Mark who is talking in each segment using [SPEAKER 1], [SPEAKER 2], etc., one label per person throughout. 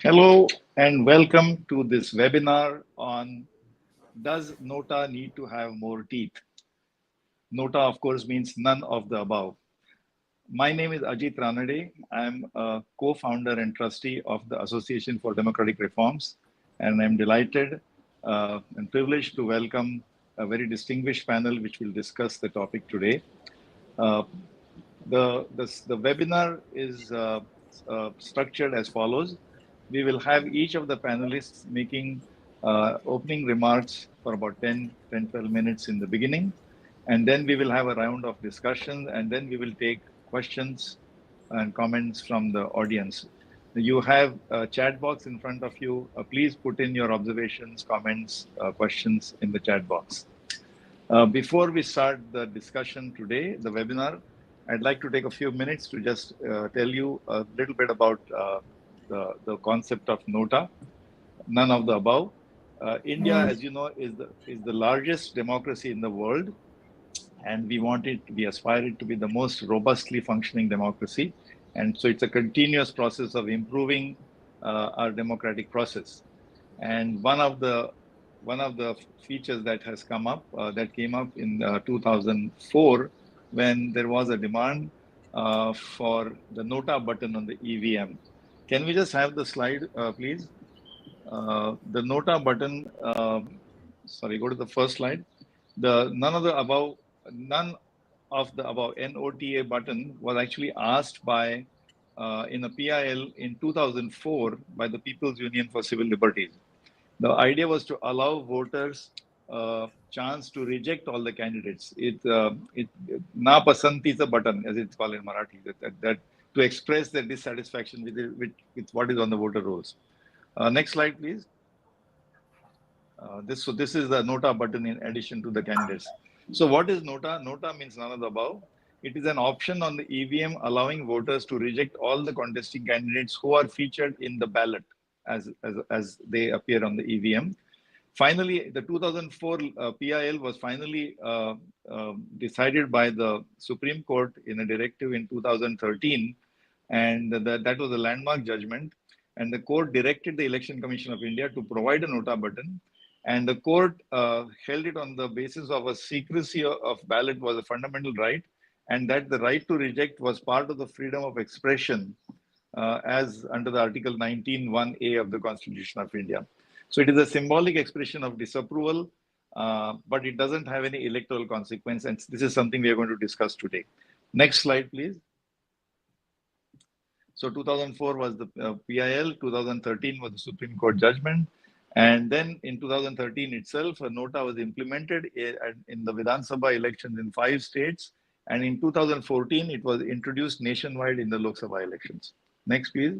[SPEAKER 1] Hello and welcome to this webinar on Does NOTA need to have more teeth? NOTA, of course, means none of the above. My name is Ajit Ranade. I'm a co-founder and trustee of the Association for Democratic Reforms, and I'm delighted and privileged to welcome a very distinguished panel which will discuss the topic today. Uh, the webinar is structured as follows. We will have each of the panelists making opening remarks for about 12 minutes in the beginning. And then we will have a round of discussion, and then we will take questions and comments from the audience. You have a chat box in front of you. Please put in your observations, comments, questions in the chat box. Before we start the discussion today, the webinar, I'd like to take a few minutes to just tell you a little bit about the concept of NOTA, none of the above. India, as you know, is the largest democracy in the world, and we aspire it to be the most robustly functioning democracy. And so it's a continuous process of improving our democratic process. And one of the features that has come up, that came up in 2004, when there was a demand for the NOTA button on the EVM. Can we just have the slide, please? The NOTA button, sorry, go to the first slide. None of the above NOTA button was actually asked by in a PIL in 2004 by the People's Union for Civil Liberties. The idea was to allow voters chance to reject all the candidates. Na pasanti is a button, as it's called in Marathi, that to express their dissatisfaction with what is on the voter rolls. Next slide, please. This is the NOTA button in addition to the candidates. So what is NOTA? NOTA means none of the above. It is an option on the EVM allowing voters to reject all the contesting candidates who are featured in the ballot as they appear on the EVM. Finally, the 2004 PIL was finally decided by the Supreme Court in a directive in 2013, and that was a landmark judgment. And the court directed the Election Commission of India to provide a NOTA button, and the court held it on the basis of a secrecy of ballot was a fundamental right, and that the right to reject was part of the freedom of expression as under the Article 19(1)(a) of the Constitution of India. So it is a symbolic expression of disapproval, but it doesn't have any electoral consequence, and this is something we are going to discuss today. Next slide, please. So 2004 was the PIL, 2013 was the Supreme Court judgment, and then in 2013 itself, a NOTA was implemented in the Vidhan Sabha elections in 5 states, and in 2014 it was introduced nationwide in the Lok Sabha elections. Next, please.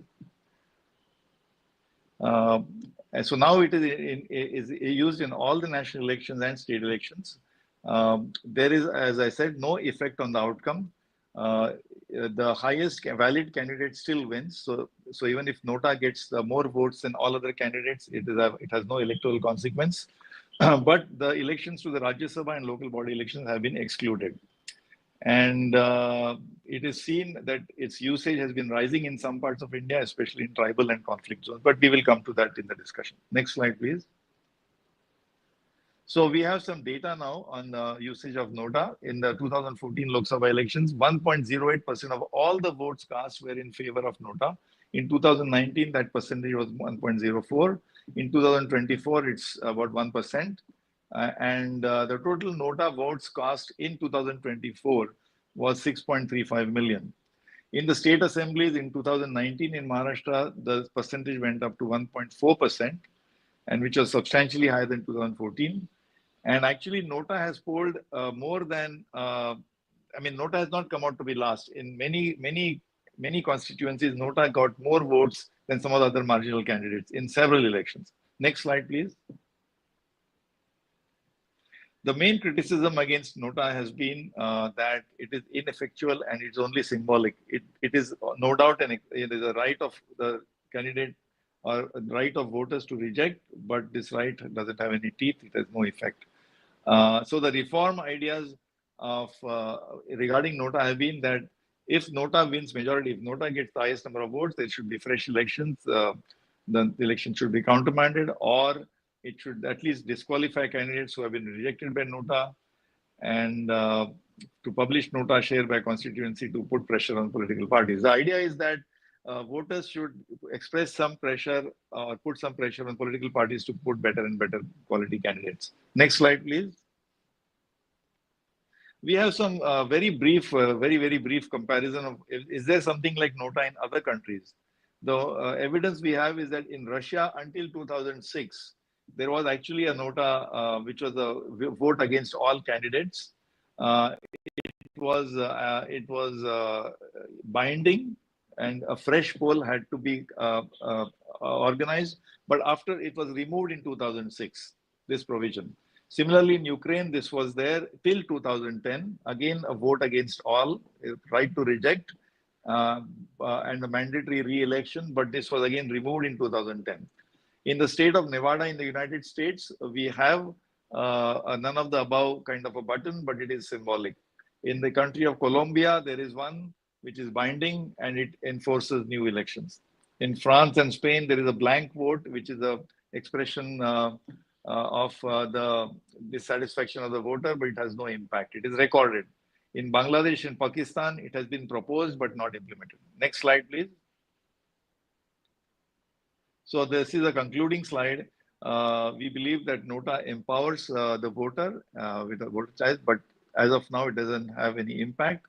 [SPEAKER 1] And so now it is used in all the national elections and state elections. There is, as I said, no effect on the outcome. The highest valid candidate still wins. So even if NOTA gets more votes than all other candidates, it has no electoral consequence. But the elections to the Rajya Sabha and local body elections have been excluded. And it is seen that its usage has been rising in some parts of India, especially in tribal and conflict zones. But we will come to that in the discussion. Next slide, please. So we have some data now on the usage of NOTA. In the 2014 Lok Sabha elections, 1.08% of all the votes cast were in favor of NOTA. In 2019, that percentage was 1.04. In 2024, it's about 1%. And the total NOTA votes cast in 2024 was 6.35 million. In the state assemblies in 2019 in Maharashtra, the percentage went up to 1.4%, and which was substantially higher than 2014. And actually, NOTA has polled more than, NOTA has not come out to be last. In many constituencies, NOTA got more votes than some of the other marginal candidates in several elections. Next slide, please. The main criticism against NOTA has been that it is ineffectual and it's only symbolic. It is no doubt it is a right of the candidate or a right of voters to reject, but this right doesn't have any teeth. It has no effect. So the reform ideas of regarding NOTA have been that if NOTA wins majority, if NOTA gets the highest number of votes, there should be fresh elections. the election should be countermanded, or it should at least disqualify candidates who have been rejected by NOTA, and to publish NOTA share by constituency to put pressure on political parties. The idea is that voters should express some pressure or put some pressure on political parties to put better and better quality candidates. Next slide, please. We have some very brief comparison of, is there something like NOTA in other countries? The evidence we have is that in Russia until 2006, there was actually a NOTA, which was a vote against all candidates. It was binding, and a fresh poll had to be organized. But after it was removed in 2006, this provision. Similarly, in Ukraine, this was there till 2010. Again, a vote against all, right to reject, and a mandatory re-election. But this was again removed in 2010. In the state of Nevada in the United States, we have none of the above kind of a button, but it is symbolic. In the country of Colombia, there is one which is binding, and it enforces new elections. In France and Spain, there is a blank vote, which is an expression of the dissatisfaction of the voter, but it has no impact. It is recorded. In Bangladesh and Pakistan, it has been proposed but not implemented. Next slide, please. So this is a concluding slide. We believe that NOTA empowers the voter with a voter choice, but as of now, it doesn't have any impact.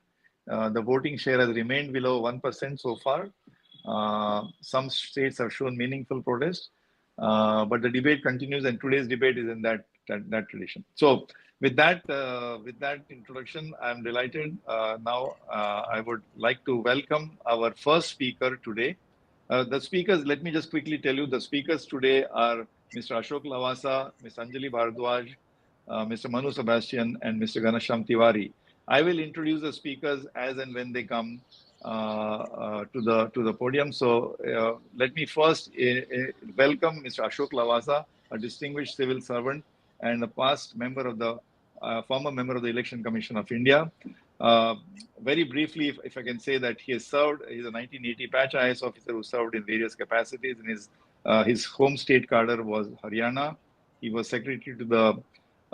[SPEAKER 1] The voting share has remained below 1% so far. Some states have shown meaningful protest, but the debate continues, and today's debate is in that tradition. So with that introduction, I'm delighted. Now I would like to welcome our first speaker today. The speakers, let me just quickly tell you, the speakers today are Mr. Ashok Lavasa, Ms. Anjali Bhardwaj, Mr. Manu Sebastian, and Mr. Ghanshyam Tiwari. I will introduce the speakers as and when they come to the podium. So let me first welcome Mr. Ashok Lavasa, a distinguished civil servant and a past member of the former member of the Election Commission of India. Very briefly, if I can say that he has served, he's a 1980 patch IAS officer who served in various capacities. In his home state cadre was Haryana. He was secretary to the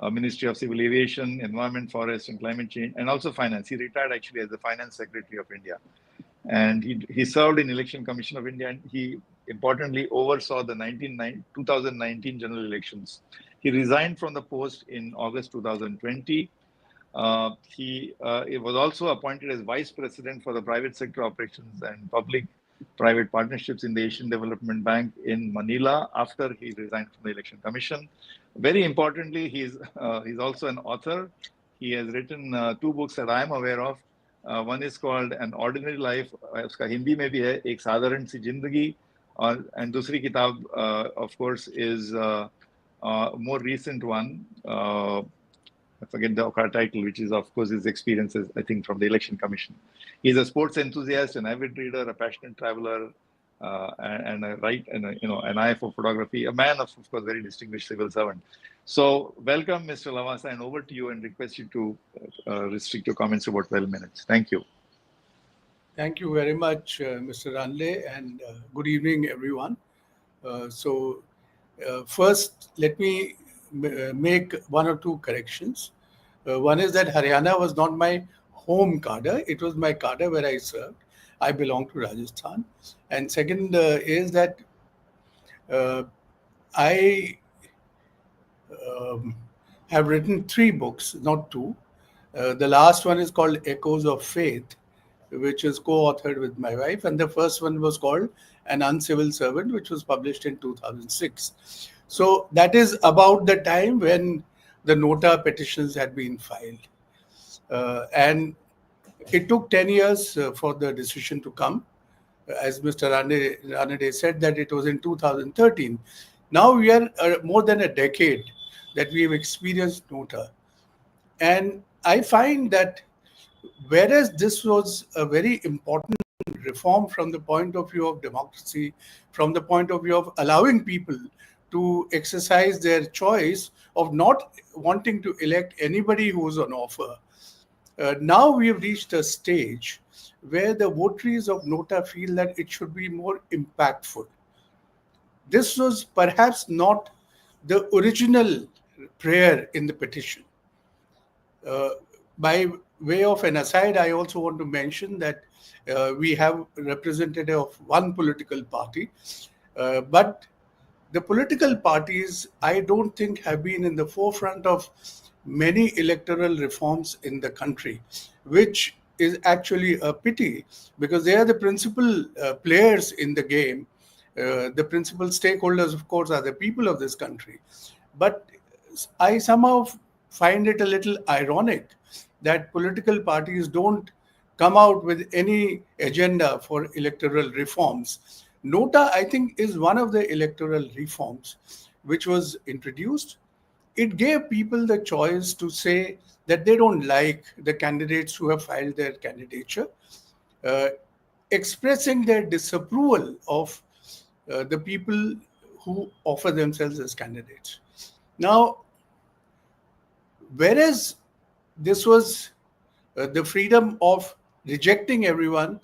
[SPEAKER 1] Ministry of Civil Aviation, Environment, Forest and Climate Change, and also Finance. He retired actually as the Finance Secretary of India. And he served in Election Commission of India, and he importantly oversaw the 2019 general elections. He resigned from the post in August 2020. He was also appointed as Vice President for the Private Sector Operations and Public-Private Partnerships in the Asian Development Bank in Manila after he resigned from the Election Commission. Very importantly, he's also an author. He has written 2 books that I am aware of. One is called An Ordinary Life, उसका हिंदी में भी है, एक साधारण सी जिंदगी, and दूसरी किताब of course is a more recent one. I forget the title, which is of course his experiences, I think, from the Election Commission. He's a sports enthusiast, an avid reader, a passionate traveler, and an eye for photography, a man of course, very distinguished civil servant. So welcome, Mr. Lavasa, and over to you, and request you to restrict your comments to about 12 minutes. Thank you.
[SPEAKER 2] Thank you very much, Mr. Ranade, and good evening, everyone. First, let me make 1 or 2 corrections. One is that Haryana was not my home cadre, it was my cadre where I served. I belong to Rajasthan. And second is that I have written 3 books, not 2. The last one is called Echoes of Faith, which is co-authored with my wife. And the first one was called An Uncivil Servant, which was published in 2006. So that is about the time when the NOTA petitions had been filed. And it took 10 years for the decision to come. As Mr. Ranade said, that it was in 2013. Now we are more than a decade that we have experienced NOTA. And I find that whereas this was a very important reform from the point of view of democracy, from the point of view of allowing people to exercise their choice of not wanting to elect anybody who's on offer, now we have reached a stage where the votaries of NOTA feel that it should be more impactful. this was perhaps not the original prayer in the petition. Uh, by way of an aside, I also want to mention that we have a representative of one political party, but the political parties, I don't think, have been in the forefront of many electoral reforms in the country, which is actually a pity because they are the principal players in the game. The principal stakeholders, of course, are the people of this country. But I somehow find it a little ironic that political parties don't come out with any agenda for electoral reforms. NOTA, I think, is one of the electoral reforms which was introduced. It gave people the choice to say that they don't like the candidates who have filed their candidature, uh, expressing their disapproval of the people who offer themselves as candidates. Now, whereas this was the freedom of rejecting everyone,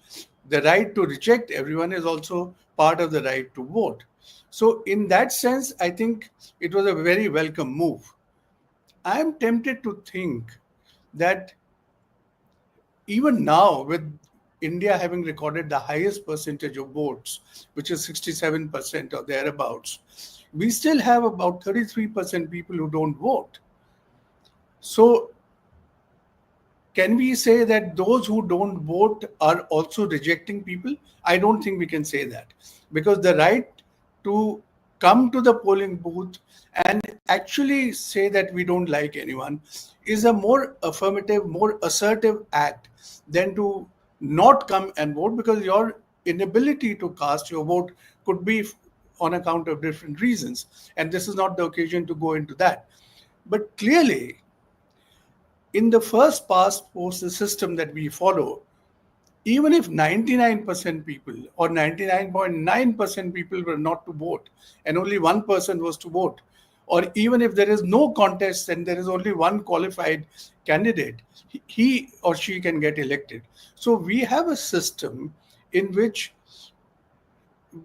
[SPEAKER 2] the right to reject everyone is also part of the right to vote. So, in that sense, I think it was a very welcome move. I am tempted to think that even now, with India having recorded the highest percentage of votes, which is 67% or thereabouts, we still have about 33% people who don't vote. So, can we say that those who don't vote are also rejecting people? I don't think we can say that because the right to come to the polling booth and actually say that we don't like anyone is a more affirmative, more assertive act than to not come and vote because your inability to cast your vote could be on account of different reasons. And this is not the occasion to go into that. But clearly, in the first past post the system that we follow, even if 99% people or 99.9% people were not to vote and only one person was to vote, or even if there is no contest and there is only one qualified candidate, he or she can get elected. So we have a system in which,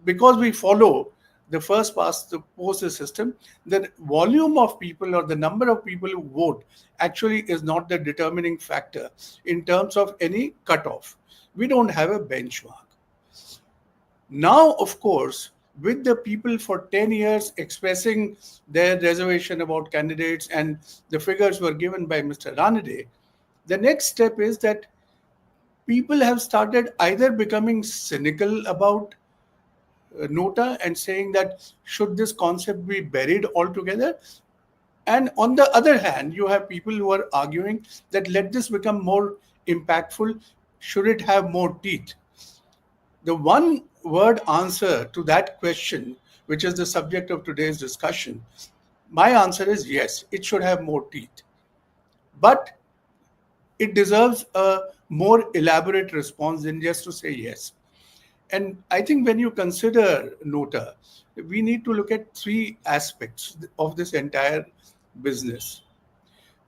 [SPEAKER 2] because we follow the first past the post system, the volume of people or the number of people who vote actually is not the determining factor in terms of any cutoff. We don't have a benchmark. Now, of course, with the people for 10 years expressing their reservation about candidates and the figures were given by Mr. Ranade, the next step is that people have started either becoming cynical about NOTA and saying that should this concept be buried altogether? And on the other hand, you have people who are arguing that let this become more impactful. Should it have more teeth? The one word answer to that question, which is the subject of today's discussion, my answer is yes, it should have more teeth. But it deserves a more elaborate response than just to say yes. And I think when you consider NOTA, we need to look at three aspects of this entire business.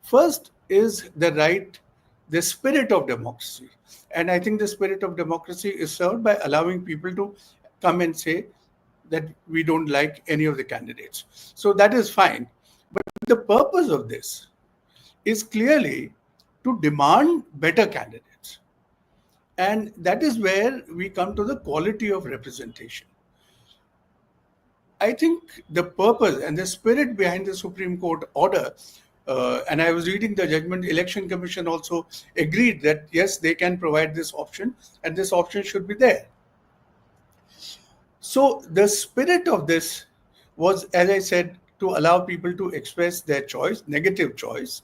[SPEAKER 2] First is the right, the spirit of democracy. And I think the spirit of democracy is served by allowing people to come and say that we don't like any of the candidates. So that is fine. But the purpose of this is clearly to demand better candidates. And that is where we come to the quality of representation. I think the purpose and the spirit behind the Supreme Court order, and I was reading the judgment, Election Commission also agreed that yes, they can provide this option and this option should be there. So the spirit of this was, as I said, to allow people to express their choice, negative choice,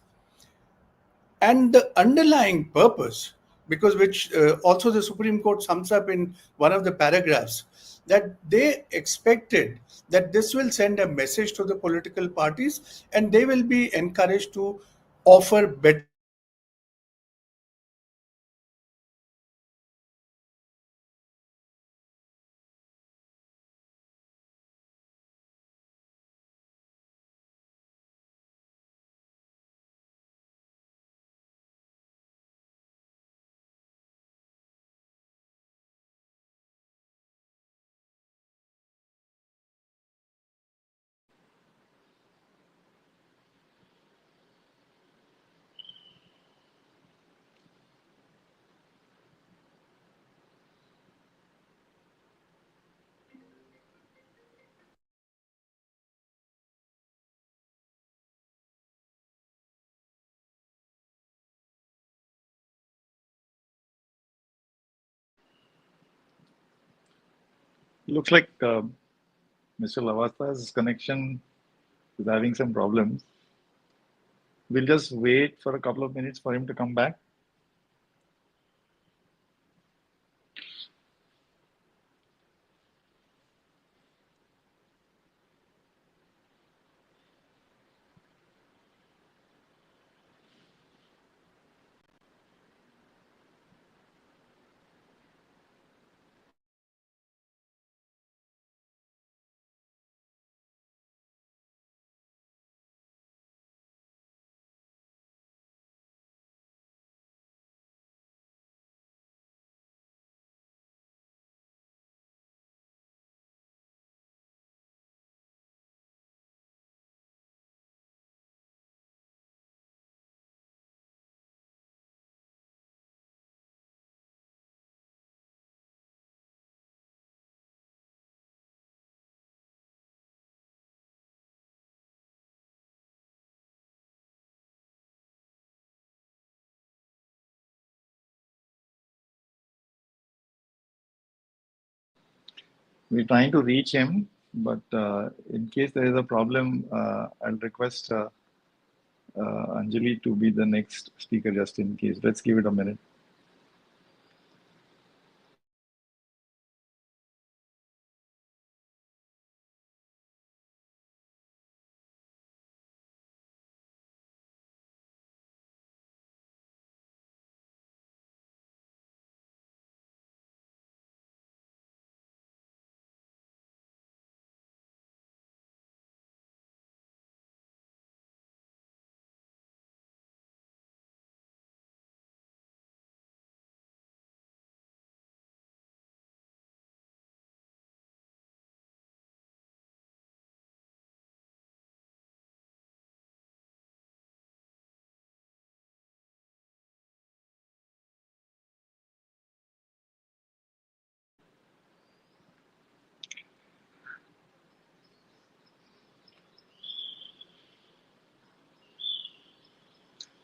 [SPEAKER 2] and the underlying purpose, because which also the Supreme Court sums up in one of the paragraphs, that they expected that this will send a message to the political parties and they will be encouraged to offer better candidates. And that is why they provided this option. So the spirit of
[SPEAKER 1] Looks like Mr. Lavasa's connection is having some problems. We'll just wait for a couple of minutes for him to come back. We're trying to reach him, but in case there is a problem, I'll request Anjali to be the next speaker just in case. Let's give it a minute.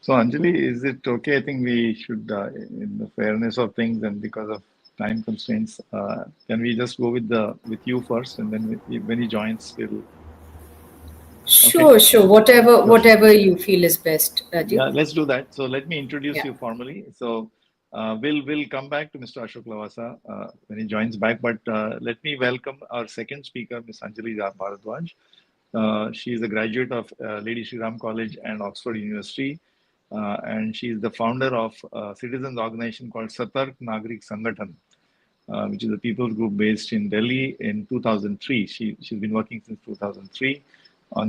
[SPEAKER 1] So, Anjali, is it okay? I think we should, in the fairness of things and because of time constraints, can we just go with you first, and then when he joins, we'll. Okay.
[SPEAKER 3] Sure. Whatever,
[SPEAKER 1] Sure.
[SPEAKER 3] whatever you feel is best, Ajit.
[SPEAKER 1] Yeah, let's do that. So let me introduce
[SPEAKER 3] Yeah.
[SPEAKER 1] you formally. So we'll come back to Mr. Ashok Lavasa when he joins back. But let me welcome our second speaker, Ms. Anjali Bhardwaj. She is a graduate of Lady Shri Ram College and Oxford University, and she is the founder of a citizens organization called Satark Nagrik Sangathan, which is a people's group based in Delhi in 2003. She's been working since 2003 on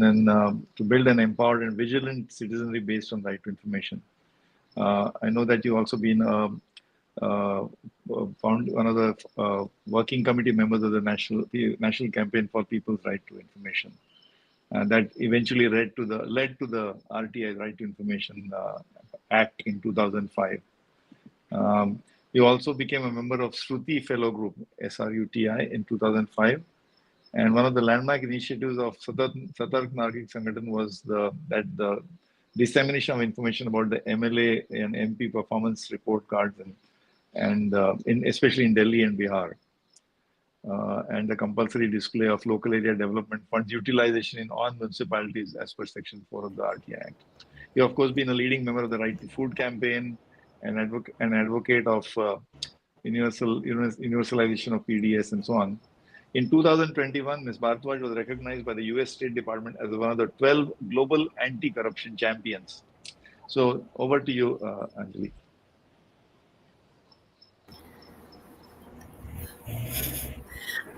[SPEAKER 1] to build an empowered and vigilant citizenry based on right to information. I know that you've also been found one of the working committee members of the National Campaign for People's Right to Information. That eventually led to the RTI Right to Information Act in 2005. He also became a member of Shruti Fellow Group, SRUTI, in 2005. And one of the landmark initiatives of Satark Nagrik Sangathan was the dissemination of information about the MLA and MP performance report cards, and especially in Delhi and Bihar. And the compulsory display of local area development funds utilization in all municipalities as per Section 4 of the RTI Act. You have, of course, been a leading member of the Right to Food campaign and an advocate of universalization of PDS and so on. In 2021, Ms. Bhardwaj was recognized by the US State Department as one of the 12 global anti-corruption champions. So over to you, Anjali.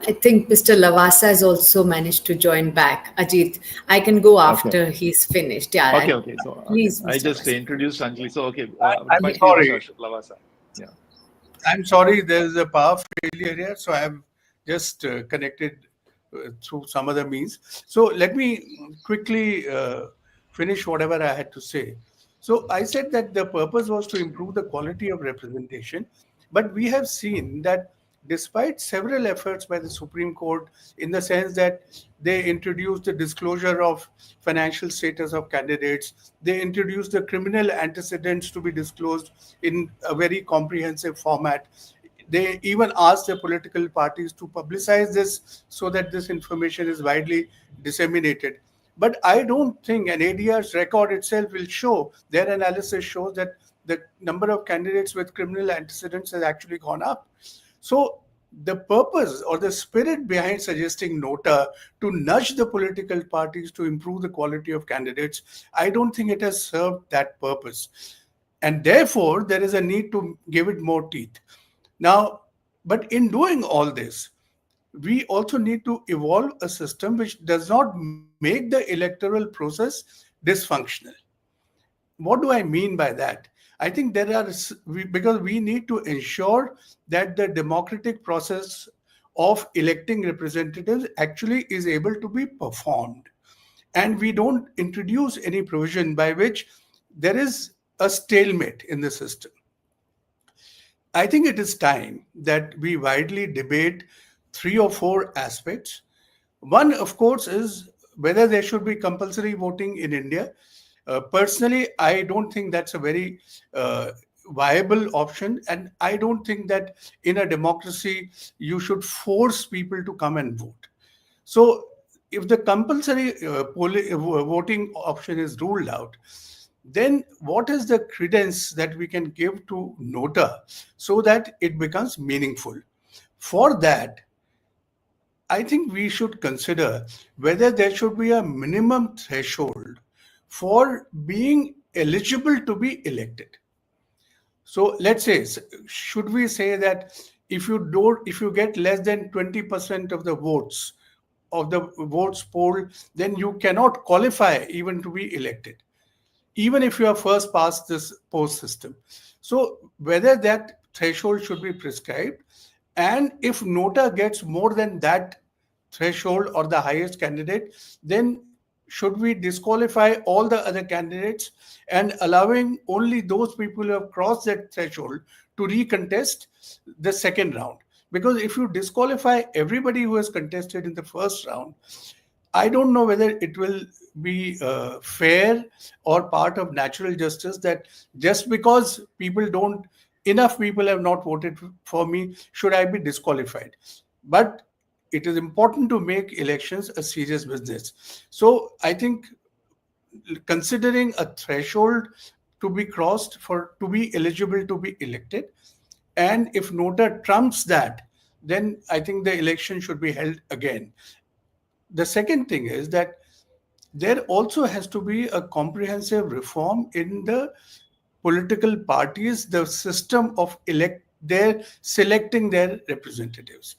[SPEAKER 3] I think Mr. Lavasa has also managed to join back. Ajit, I can go after he's finished. Yeah.
[SPEAKER 1] Okay. So
[SPEAKER 3] please,
[SPEAKER 1] I
[SPEAKER 3] Mr.
[SPEAKER 1] just
[SPEAKER 3] Lavasa.
[SPEAKER 1] introduced Anjali. So
[SPEAKER 2] I'm
[SPEAKER 1] back to
[SPEAKER 2] sorry.
[SPEAKER 1] you, Mr. Lavasa. Yeah.
[SPEAKER 2] I'm sorry, there's a power failure here, so I've just connected through some other means. So let me quickly finish whatever I had to say. So I said that the purpose was to improve the quality of representation, but we have seen that despite several efforts by the Supreme Court in the sense that they introduced the disclosure of financial status of candidates, they introduced the criminal antecedents to be disclosed in a very comprehensive format. They even ask the political parties to publicize this so that this information is widely disseminated. But I don't think an ADR's record itself will show, their analysis shows that the number of candidates with criminal antecedents has actually gone up. So the purpose or the spirit behind suggesting NOTA to nudge the political parties to improve the quality of candidates, I don't think it has served that purpose. And therefore, there is a need to give it more teeth. Now, but in doing all this, we also need to evolve a system which does not make the electoral process dysfunctional. What do I mean by that? I think because we need to ensure that the democratic process of electing representatives actually is able to be performed. And we don't introduce any provision by which there is a stalemate in the system. I think it is time that we widely debate three or four aspects. One, of course, is whether there should be compulsory voting in India. Personally, I don't think that's a very viable option, and I don't think that in a democracy you should force people to come and vote. So, if the compulsory voting option is ruled out, then what is the credence that we can give to NOTA so that it becomes meaningful? For that, I think we should consider whether there should be a minimum threshold for being eligible to be elected. So let's say, should we say that if you get less than 20% of the votes polled, then you cannot qualify even to be elected, even if you are first past this post system. So whether that threshold should be prescribed, and if NOTA gets more than that threshold or the highest candidate, then should we disqualify all the other candidates and allowing only those people who have crossed that threshold to recontest the second round? Because if you disqualify everybody who has contested in the first round, I don't know whether it will be fair or part of natural justice that just because enough people have not voted for me, should I be disqualified? But it is important to make elections a serious business. So I think considering a threshold to be crossed for to be eligible to be elected, and if NOTA trumps that, then I think the election should be held again. The second thing is that there also has to be a comprehensive reform in the political parties, the system of selecting their representatives.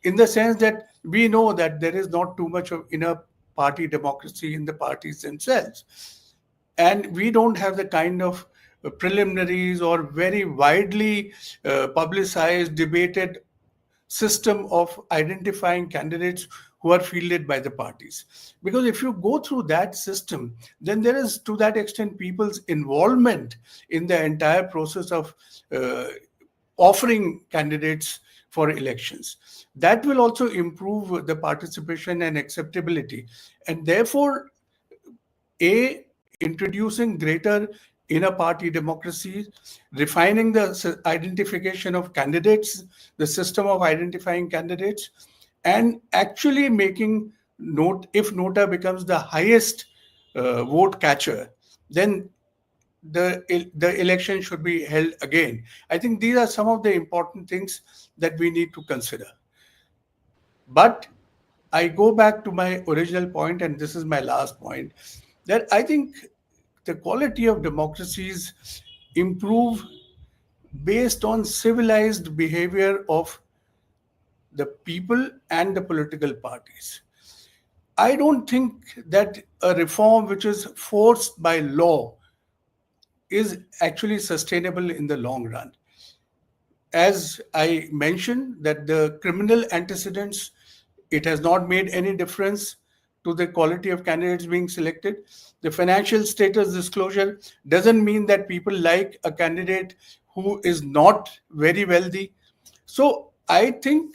[SPEAKER 2] In the sense that we know that there is not too much of inner party democracy in the parties themselves. And we don't have the kind of preliminaries or very widely publicized, debated system of identifying candidates who are fielded by the parties. Because if you go through that system, then there is, to that extent, people's involvement in the entire process of offering candidates for elections. That will also improve the participation and acceptability. And therefore, introducing greater inner party democracy, refining the identification of candidates, the system of identifying candidates, and actually making if NOTA becomes the highest vote catcher, then the election should be held again. I think these are some of the important things that we need to consider. But I go back to my original point, and this is my last point, that I think the quality of democracies improve based on civilized behavior of the people and the political parties. I don't think that a reform which is forced by law is actually sustainable in the long run. As I mentioned, that the criminal antecedents, it has not made any difference to the quality of candidates being selected. The financial status disclosure doesn't mean that people like a candidate who is not very wealthy. So I think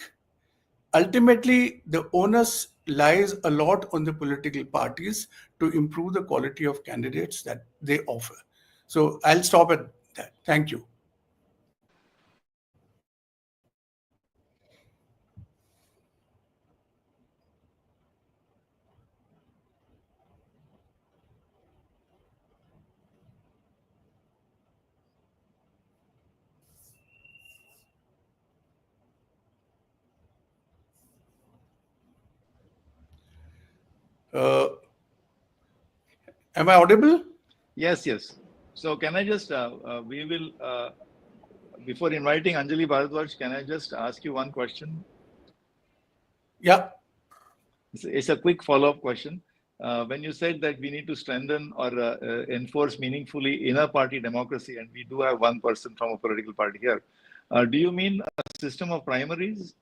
[SPEAKER 2] ultimately the onus lies a lot on the political parties to improve the quality of candidates that they offer. So I'll stop at that. Thank you. Uh, am I audible?
[SPEAKER 1] Yes, yes. So can I just, we will, before inviting Anjali Bhardwaj, can I just ask you one question?
[SPEAKER 2] Yeah.
[SPEAKER 1] It's a quick follow-up question. When you said that we need to strengthen or enforce meaningfully inner party democracy, and we do have one person from a political party here, do you mean a system of primaries?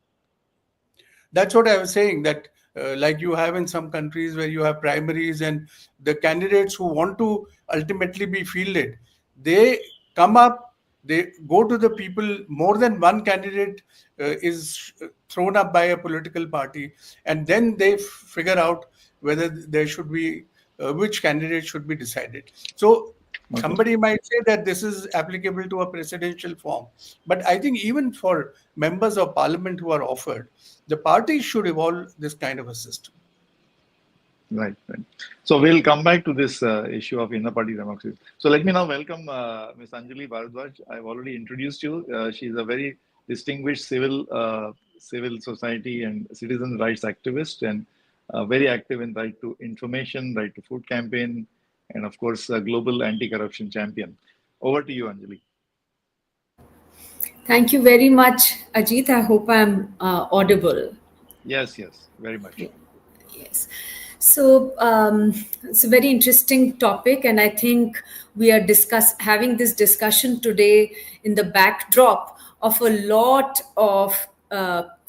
[SPEAKER 2] That's what I was saying, that like you have in some countries where you have primaries and the candidates who want to ultimately be fielded, they come up, they go to the people, more than one candidate is thrown up by a political party, and then they figure out whether there should be, which candidate should be decided. So
[SPEAKER 1] Okay.
[SPEAKER 2] somebody might say that this is applicable to a presidential form, but I think even for members of parliament who are offered, the parties should evolve this kind of a system.
[SPEAKER 1] Right, right. So we'll come back to this issue of inner party democracy. So let me now welcome Ms. Anjali Bhardwaj. I've already introduced you. She's a very distinguished civil society and citizen rights activist, and very active in right to information, right to food campaign, and of course, a global anti-corruption champion. Over to you, Anjali.
[SPEAKER 3] Thank you very much, Ajit. I hope I'm audible.
[SPEAKER 1] Yes, yes, very much.
[SPEAKER 3] Yes. So it's a very interesting topic, and I think we are having this discussion today in the backdrop of a lot of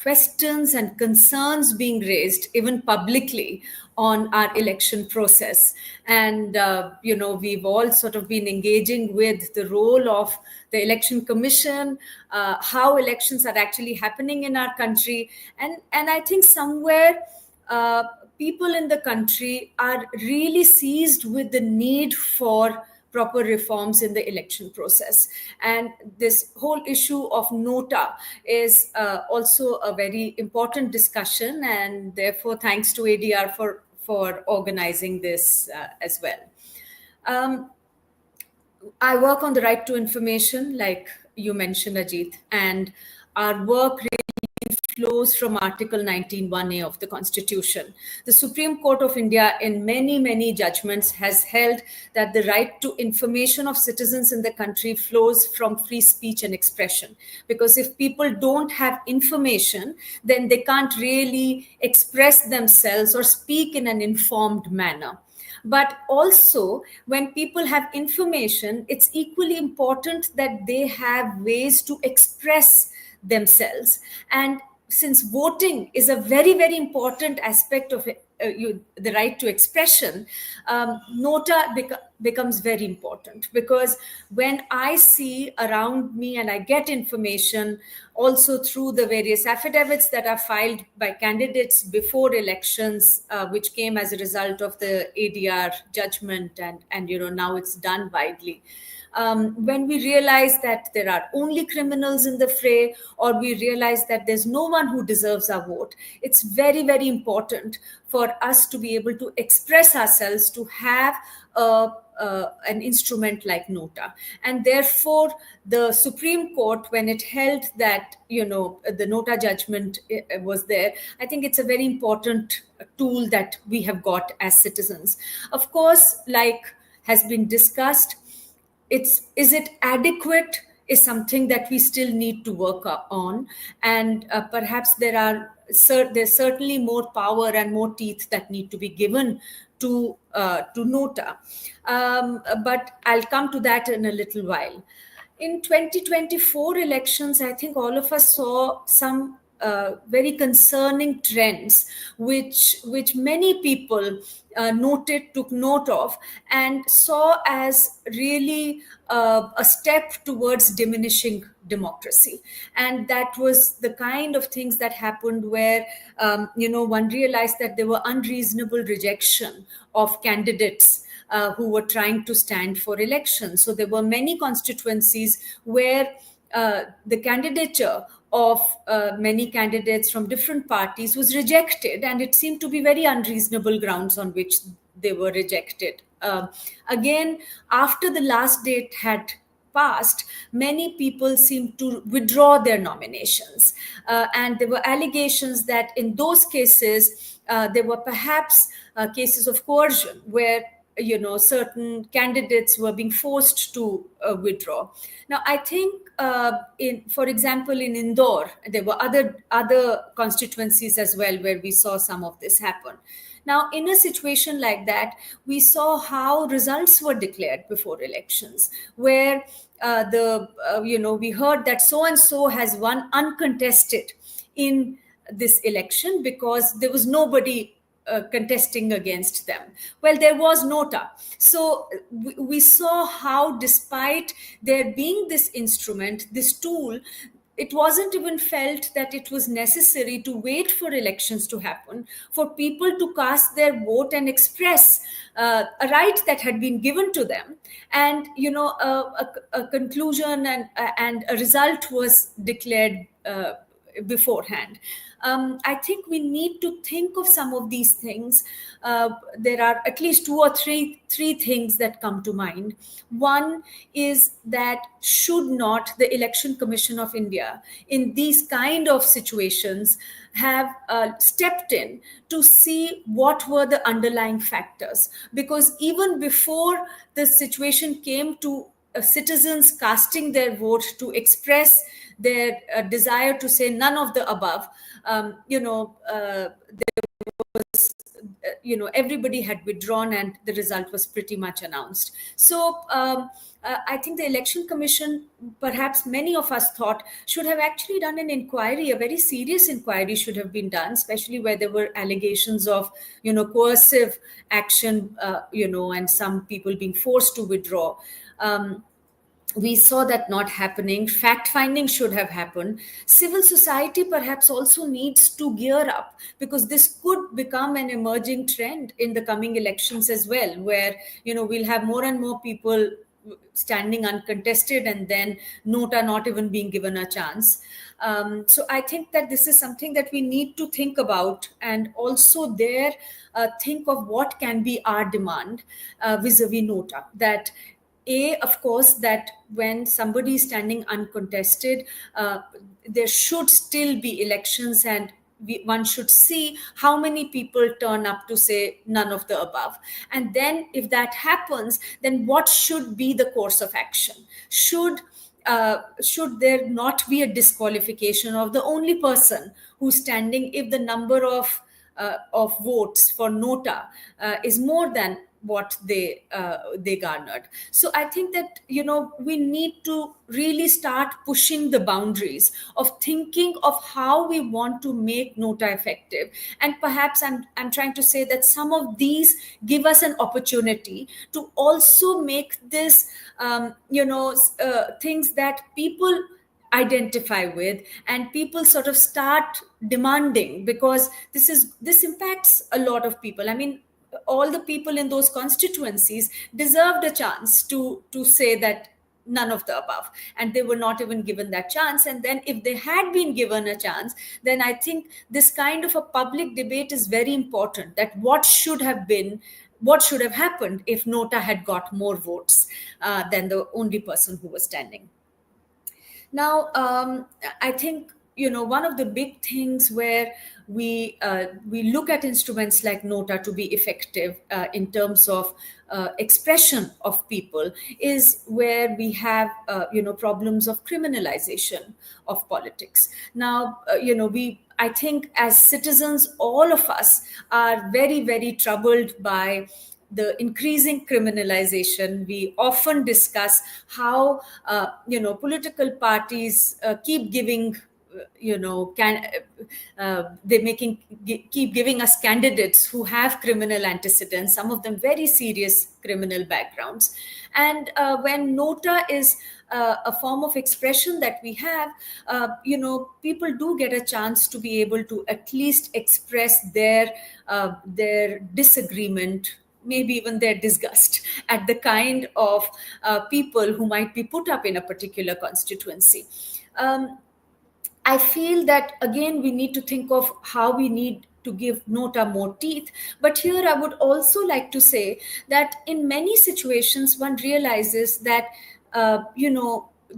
[SPEAKER 3] questions and concerns being raised, even publicly, on our election process. And we've all sort of been engaging with the role of the election commission, how elections are actually happening in our country, and I think somewhere people in the country are really seized with the need for proper reforms in the election process. And this whole issue of NOTA is also a very important discussion, and therefore thanks to ADR for organizing this as well. I work on the right to information, like you mentioned, Ajit, and our work really flows from Article 19(1)(a) of the Constitution. The Supreme Court of India, in many, many judgments, has held that the right to information of citizens in the country flows from free speech and expression. Because if people don't have information, then they can't really express themselves or speak in an informed manner. But also, when people have information, it's equally important that they have ways to express themselves. And since voting is a very, very important aspect of the right to expression, NOTA becomes very important, because when I see around me and I get information also through the various affidavits that are filed by candidates before elections, which came as a result of the ADR judgment, and now it's done widely. When we realize that there are only criminals in the fray, or we realize that there's no one who deserves our vote, it's very, very important for us to be able to express ourselves, to have an instrument like NOTA. And therefore, the Supreme Court, when it held that, the NOTA judgment was there, I think it's a very important tool that we have got as citizens. Of course, like has been discussed, is it adequate is something that we still need to work on, and perhaps there's certainly more power and more teeth that need to be given to NOTA, but I'll come to that in a little while. In 2024 elections, I think all of us saw some very concerning trends, which many people took note of, and saw as really a step towards diminishing democracy. And that was the kind of things that happened where, one realized that there were unreasonable rejection of candidates who were trying to stand for election. So there were many constituencies where the candidature of many candidates from different parties was rejected, and it seemed to be very unreasonable grounds on which they were rejected. Again, after the last date had past, many people seemed to withdraw their nominations. And there were allegations that in those cases, there were perhaps cases of coercion where certain candidates were being forced to withdraw. Now, I think, for example, in Indore, there were other constituencies as well where we saw some of this happen. Now, in a situation like that, we saw how results were declared before elections, where we heard that so and so has won uncontested in this election because there was nobody contesting against them. Well, there was NOTA. So we saw how, despite there being this instrument, this tool, it wasn't even felt that it was necessary to wait for elections to happen for people to cast their vote and express a right that had been given to them. And, a conclusion and a result was declared beforehand. I think we need to think of some of these things. There are at least two or three things that come to mind. One is that should not the Election Commission of India, in these kind of situations, have stepped in to see what were the underlying factors? Because even before the situation came to citizens casting their vote to express their desire to say none of the above, everybody had withdrawn and the result was pretty much announced. So I think the Election Commission, perhaps many of us thought, should have actually done an inquiry. A very serious inquiry should have been done, especially where there were allegations of, coercive action, and some people being forced to withdraw. We saw that not happening. Fact-finding should have happened. Civil society perhaps also needs to gear up, because this could become an emerging trend in the coming elections as well, where, we'll have more and more people standing uncontested and then NOTA not even being given a chance. So I think that this is something that we need to think about, and also think of what can be our demand vis-a-vis NOTA. That of course, that when somebody is standing uncontested, there should still be elections, and one should see how many people turn up to say none of the above. And then if that happens, then what should be the course of action? Should there not be a disqualification of the only person who's standing if the number of votes for NOTA is more than what they garnered? So I think that we need to really start pushing the boundaries of thinking of how we want to make NOTA effective. And perhaps I'm trying to say that some of these give us an opportunity to also make this things that people identify with and people sort of start demanding, because this impacts a lot of people. I mean, all the people in those constituencies deserved a chance to say that none of the above, and they were not even given that chance. And then if they had been given a chance, then I think this kind of a public debate is very important, that what should have happened if NOTA had got more votes than the only person who was standing. Now, I think one of the big things where we look at instruments like NOTA to be effective in terms of expression of people is where we have problems of criminalization of politics. Now, I think as citizens, all of us are very, very troubled by the increasing criminalization. We often discuss how political parties keep giving keep giving us candidates who have criminal antecedents, some of them very serious criminal backgrounds. And when NOTA is a form of expression that we have, people do get a chance to be able to at least express their disagreement, maybe even their disgust at the kind of people who might be put up in a particular constituency. I feel that, again, we need to think of how we need to give NOTA more teeth. But here I would also like to say that in many situations, one realizes that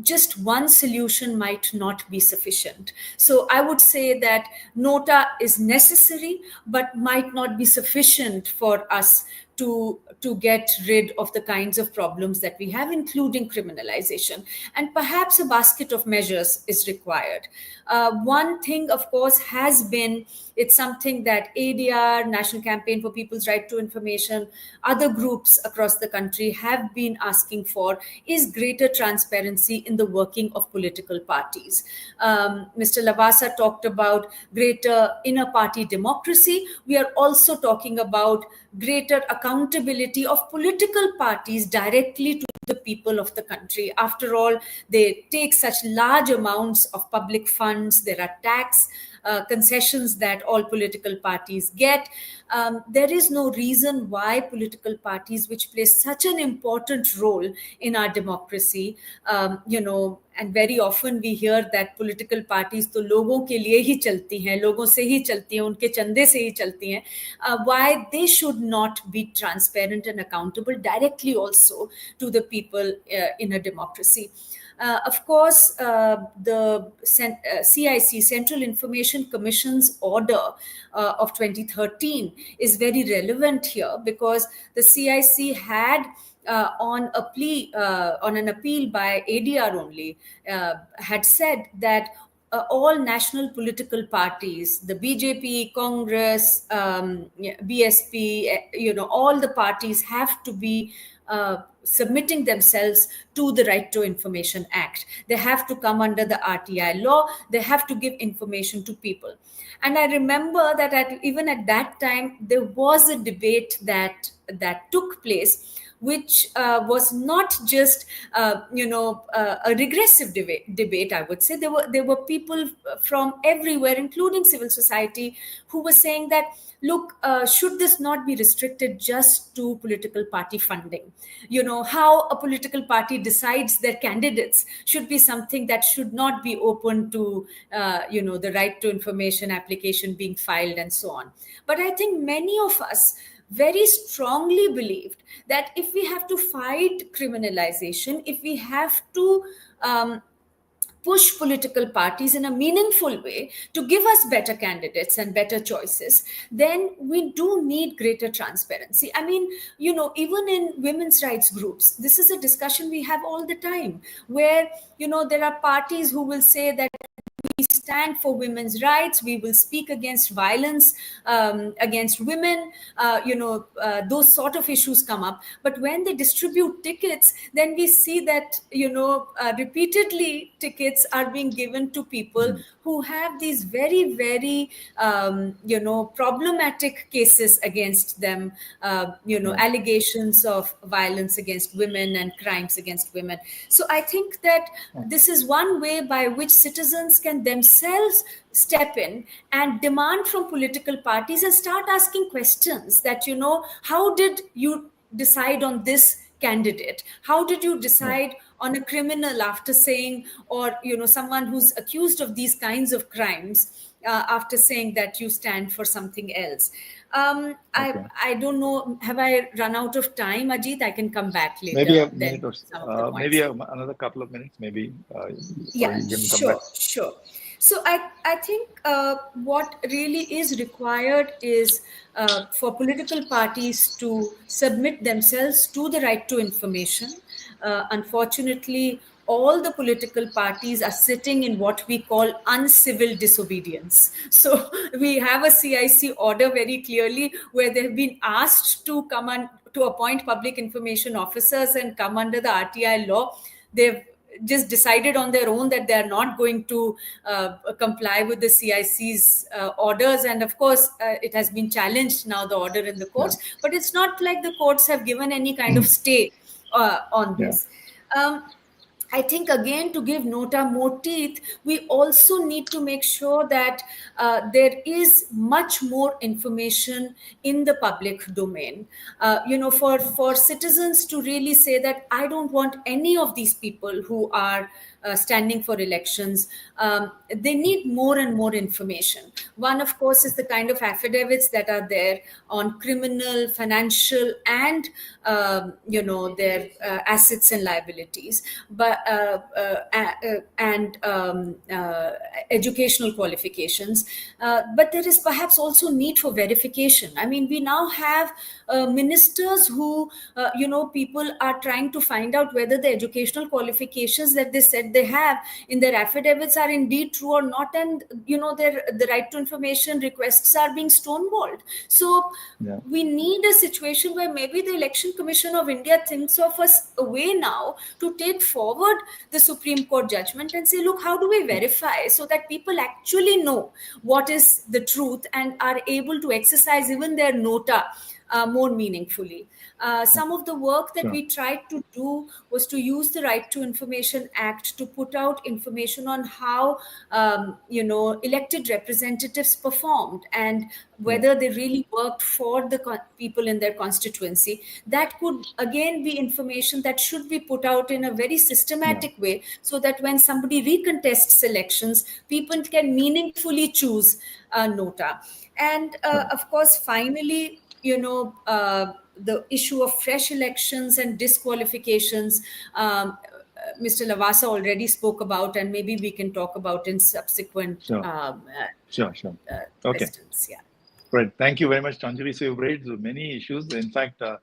[SPEAKER 3] just one solution might not be sufficient. So I would say that NOTA is necessary, but might not be sufficient for us to get rid of the kinds of problems that we have, including criminalization. And perhaps a basket of measures is required. One thing, of course, has been, it's something that ADR, National Campaign for People's Right to Information, other groups across the country have been asking for, is greater transparency in the working of political parties. Mr. Lavasa talked about greater inner party democracy. We are also talking about greater accountability of political parties directly to the people of the country. After all, they take such large amounts of public funds. There are tax concessions that all political parties get. There is no reason why political parties, which play such an important role in our democracy, and very often we hear that political parties to लोगों के लिए ही चलती हैं, लोगों से ही चलती हैं, उनके चंदे से ही चलती हैं, why they should not be transparent and accountable directly also to the people in a democracy. Of course, the CIC, Central Information Commission's order of 2013 is very relevant here, because the CIC had on an appeal by ADR only, had said that all national political parties, the BJP, Congress, BSP, all the parties have to be submitting themselves to the Right to Information Act. They have to come under the RTI law. They have to give information to people. And I remember that even at that time, there was a debate that took place, which was not just, a regressive debate, I would say. There were people from everywhere, including civil society, who were saying that, look, should this not be restricted just to political party funding? How a political party decides their candidates should be something that should not be open to, the right to information application being filed and so on. But I think many of us very strongly believed that if we have to fight criminalization, if we have to push political parties in a meaningful way to give us better candidates and better choices, then we do need greater transparency. I mean, even in women's rights groups, this is a discussion we have all the time, where, there are parties who will say that we stand for women's rights, we will speak against violence against women, those sort of issues come up. But when they distribute tickets, then we see that, repeatedly tickets are being given to people who have these very, very, problematic cases against them, allegations of violence against women and crimes against women. So I think that this is one way by which citizens can themselves step in and demand from political parties and start asking questions that, how did you decide on this candidate? How did you decide on a criminal after saying, or, someone who's accused of these kinds of crimes after saying that you stand for something else? I don't know. Have I run out of time, Ajit? I can come back later.
[SPEAKER 1] Maybe a minute or so. Maybe another couple of minutes. Maybe.
[SPEAKER 3] Yeah, sure. So I think what really is required is for political parties to submit themselves to the right to information. Unfortunately, all the political parties are sitting in what we call uncivil disobedience. So we have a CIC order very clearly where they've been asked to come on to appoint public information officers and come under the RTI law. They've just decided on their own that they're not going to comply with the CIC's orders. And of course, it has been challenged now, the order in the courts, but it's not like the courts have given any kind of stay on this. I think, again, to give NOTA more teeth, we also need to make sure that there is much more information in the public domain. For citizens to really say that I don't want any of these people who are standing for elections, they need more and more information. One, of course, is the kind of affidavits that are there on criminal, financial, and their assets and liabilities, but and educational qualifications. But there is perhaps also need for verification. I mean, we now have ministers who, people are trying to find out whether the educational qualifications that they said they have in their affidavits are indeed true or not, and the right to information requests are being stonewalled. So we need a situation where maybe the Election Commission of India thinks of a way now to take forward the Supreme Court judgment and say, look, how do we verify so that people actually know what is the truth and are able to exercise even their NOTA more meaningfully. Some of the work that we tried to do was to use the Right to Information Act to put out information on how, elected representatives performed and whether they really worked for the people in their constituency. That could, again, be information that should be put out in a very systematic way so that when somebody recontests elections, people can meaningfully choose NOTA. And of course, finally, the issue of fresh elections and disqualifications, Mr. Lavasa already spoke about, and maybe we can talk about in subsequent questions. Yeah.
[SPEAKER 1] Right. Thank you very much, Anjali. So you've raised many issues. In fact, the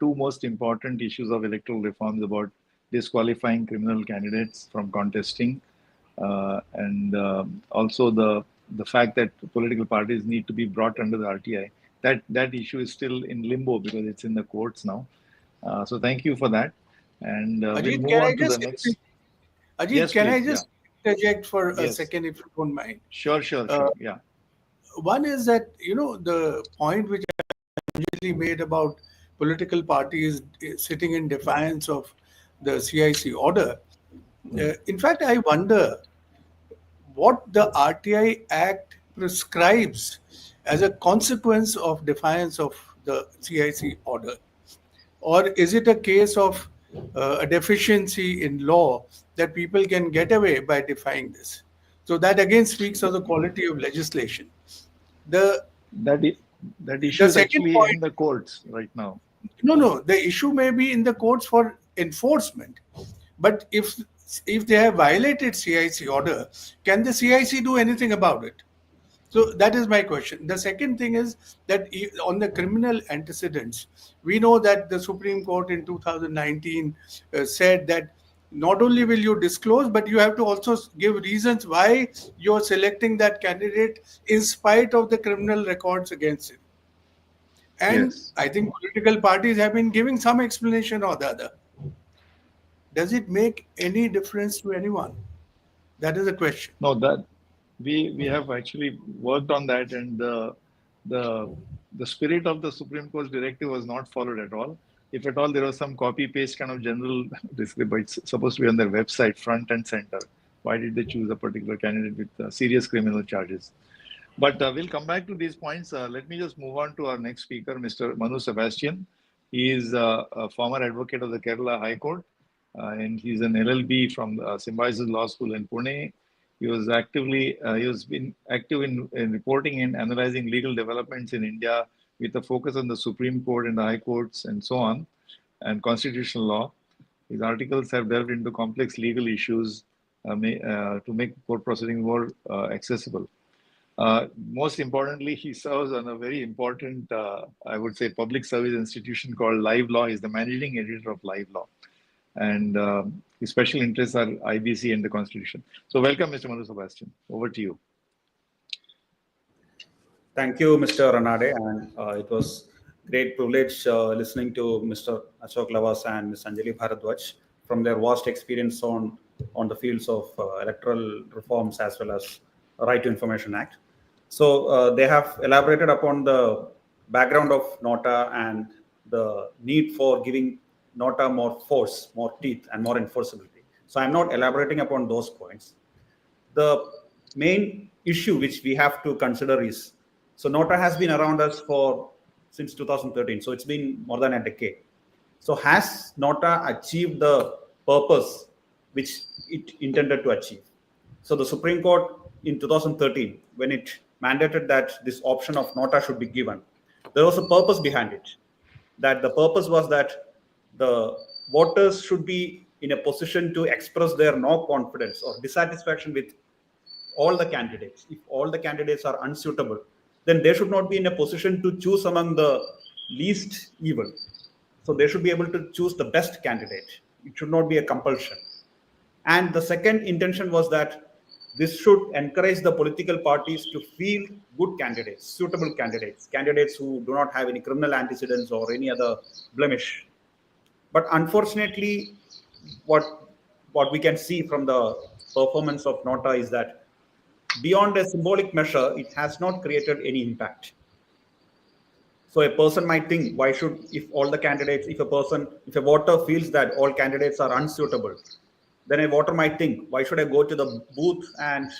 [SPEAKER 1] two most important issues of electoral reforms about disqualifying criminal candidates from contesting, and also the fact that political parties need to be brought under the RTI. That issue is still in limbo because it's in the courts now. So thank you for that. And
[SPEAKER 2] Ajit,
[SPEAKER 1] we'll move on to the next.
[SPEAKER 2] Ajit,
[SPEAKER 1] yes,
[SPEAKER 2] can
[SPEAKER 1] please,
[SPEAKER 2] I just interject for a second, if you don't mind?
[SPEAKER 1] Sure. Yeah.
[SPEAKER 2] One is that, the point which Anjali made about political parties sitting in defiance of the CIC order. In fact, I wonder what the RTI Act prescribes as a consequence of defiance of the CIC order. Or is it a case of a deficiency in law that people can get away by defying this? So that again speaks of the quality of legislation. That
[SPEAKER 1] issue is actually in the courts right now.
[SPEAKER 2] No. The issue may be in the courts for enforcement. But if they have violated CIC order, can the CIC do anything about it? So that is my question. The second thing is that on the criminal antecedents, we know that the Supreme Court in 2019 said that not only will you disclose, but you have to also give reasons why you're selecting that candidate in spite of the criminal records against him. And I think political parties have been giving some explanation or the other. Does it make any difference to anyone? That is the question.
[SPEAKER 1] No, that we have actually worked on that, and the spirit of the Supreme Court's directive was not followed at all. If at all, there was some copy-paste kind of general, but it's supposed to be on their website, front and center. Why did they choose a particular candidate with serious criminal charges? But we'll come back to these points. Let me just move on to our next speaker, Mr. Manu Sebastian. He is a former advocate of the Kerala High Court, and he's an LLB from Symbiosis Law School in Pune. He has been active in reporting and analyzing legal developments in India with a focus on the Supreme Court and the High Courts and so on, and constitutional law. His articles have delved into complex legal issues to make court proceedings more accessible. Most importantly, he serves on a very important, I would say, public service institution called Live Law. He's the managing editor of Live Law. And his special interests are IBC and the Constitution. So welcome, Mr. Manu Sebastian. Over to you.
[SPEAKER 4] Thank you, Mr. Ranade. And it was great privilege listening to Mr. Ashok Lavasa and Ms. Anjali Bhardwaj from their vast experience on the fields of electoral reforms as well as Right to Information Act. So they have elaborated upon the background of NOTA and the need for giving NOTA more force, more teeth, and more enforceability. So I'm not elaborating upon those points. The main issue which we have to consider is, so NOTA has been around us since 2013. So it's been more than a decade. So has NOTA achieved the purpose which it intended to achieve. So the Supreme Court in 2013, when it mandated that this option of NOTA should be given, there was a purpose behind it. That the purpose was that the voters should be in a position to express their no confidence or dissatisfaction with all the candidates. If all the candidates are unsuitable, then they should not be in a position to choose among the least evil. So they should be able to choose the best candidate. It should not be a compulsion. And the second intention was that this should encourage the political parties to field good candidates, suitable candidates, candidates who do not have any criminal antecedents or any other blemish. But unfortunately, what we can see from the performance of NOTA is that beyond a symbolic measure, it has not created any impact. So a person might think, why should, if all the candidates, if a voter feels that all candidates are unsuitable, then a voter might think, why should I go to the booth and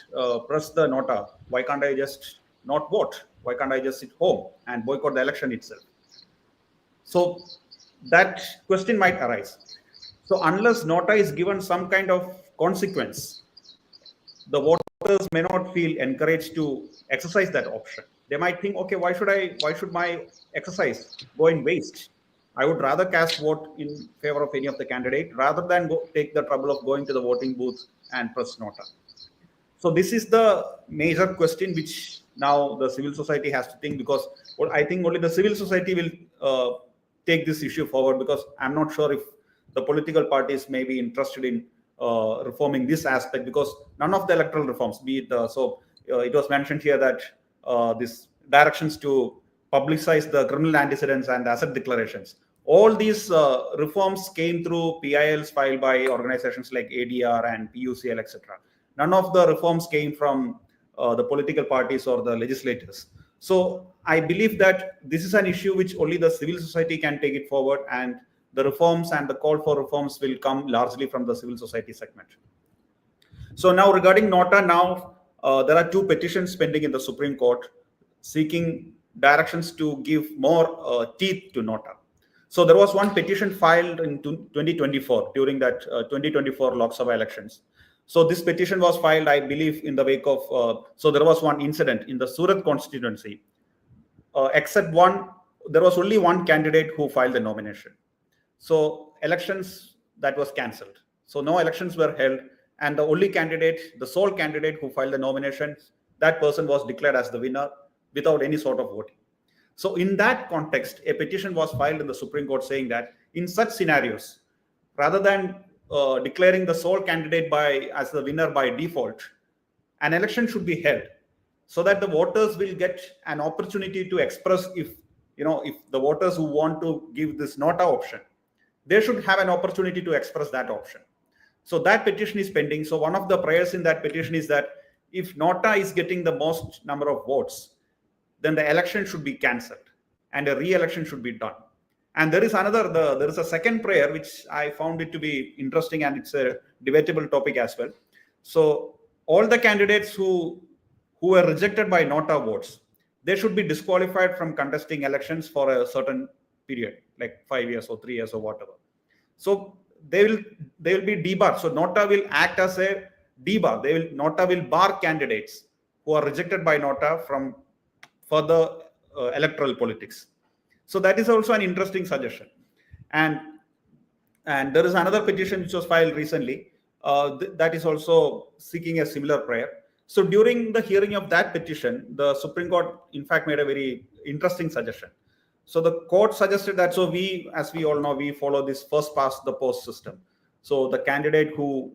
[SPEAKER 4] press the NOTA? Why can't I just not vote? Why can't I just sit home and boycott the election itself? So that question might arise. So unless NOTA is given some kind of consequence, the voters may not feel encouraged to exercise that option. They might think, okay, why should my exercise go in waste? I would rather cast vote in favor of any of the candidate rather than take the trouble of going to the voting booth and press NOTA. So this is the major question which now the civil society has to think, because I think only the civil society will take this issue forward, because I'm not sure if the political parties may be interested in reforming this aspect, because none of the electoral reforms, be it it was mentioned here that these directions to publicize the criminal antecedents and asset declarations, all these reforms came through PILs filed by organizations like ADR and PUCL, etc. None of the reforms came from the political parties or the legislators. So I believe that this is an issue which only the civil society can take it forward, and the reforms and the call for reforms will come largely from the civil society segment. So now regarding NOTA, there are 2 petitions pending in the Supreme Court seeking directions to give more teeth to NOTA. So there was one petition filed in 2024 during that 2024 Lok Sabha elections. So this petition was filed, I believe, in the wake of, so there was one incident in the Surat constituency, except there was only one candidate who filed the nomination. So elections, that was cancelled. So no elections were held, and the only candidate, the sole candidate who filed the nomination, that person was declared as the winner without any sort of voting. So in that context, a petition was filed in the Supreme Court saying that in such scenarios, rather than declaring the sole candidate as the winner by default, an election should be held so that the voters will get an opportunity to express if the voters who want to give this NOTA option, they should have an opportunity to express that option. So that petition is pending. So one of the prayers in that petition is that if NOTA is getting the most number of votes, then the election should be cancelled and a re-election should be done. And there is a second prayer which I found it to be interesting, and it's a debatable topic as well. So all the candidates who were rejected by NOTA votes, they should be disqualified from contesting elections for a certain period, like 5 years or 3 years or whatever. So they will be debarred. So NOTA will act as a debar. NOTA will bar candidates who are rejected by NOTA from further electoral politics. So that is also an interesting suggestion. And there is another petition which was filed recently that is also seeking a similar prayer. So during the hearing of that petition, the Supreme Court, in fact, made a very interesting suggestion. So the court suggested that, so as we all know, we follow this first past the post system. So the candidate who,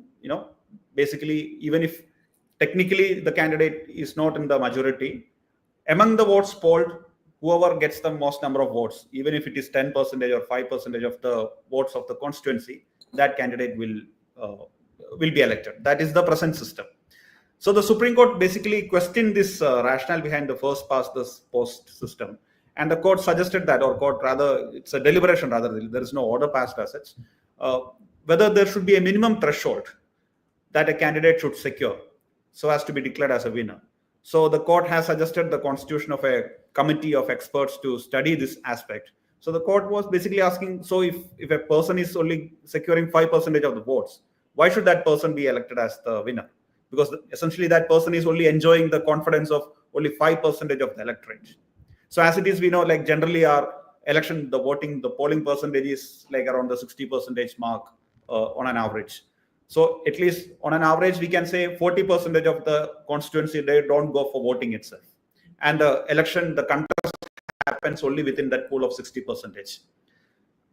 [SPEAKER 4] basically, even if technically the candidate is not in the majority, among the votes polled, whoever gets the most number of votes, even if it is 10% or 5% of the votes of the constituency, that candidate will be elected. That is the present system. So the Supreme Court basically questioned this rationale behind the first past the post system. And the court suggested that, it's a deliberation rather, there is no order passed as such, whether there should be a minimum threshold that a candidate should secure so as to be declared as a winner. So the court has suggested the constitution of a committee of experts to study this aspect. So the court was basically asking, so if a person is only securing 5% of the votes, why should that person be elected as the winner? Because essentially that person is only enjoying the confidence of only 5% of the electorate. So as it is, we know, like generally our election, the polling percentage is like around the 60% mark on an average. So at least on an average, we can say 40% of the constituency, they don't go for voting itself. And the election, the contest happens only within that pool of 60%.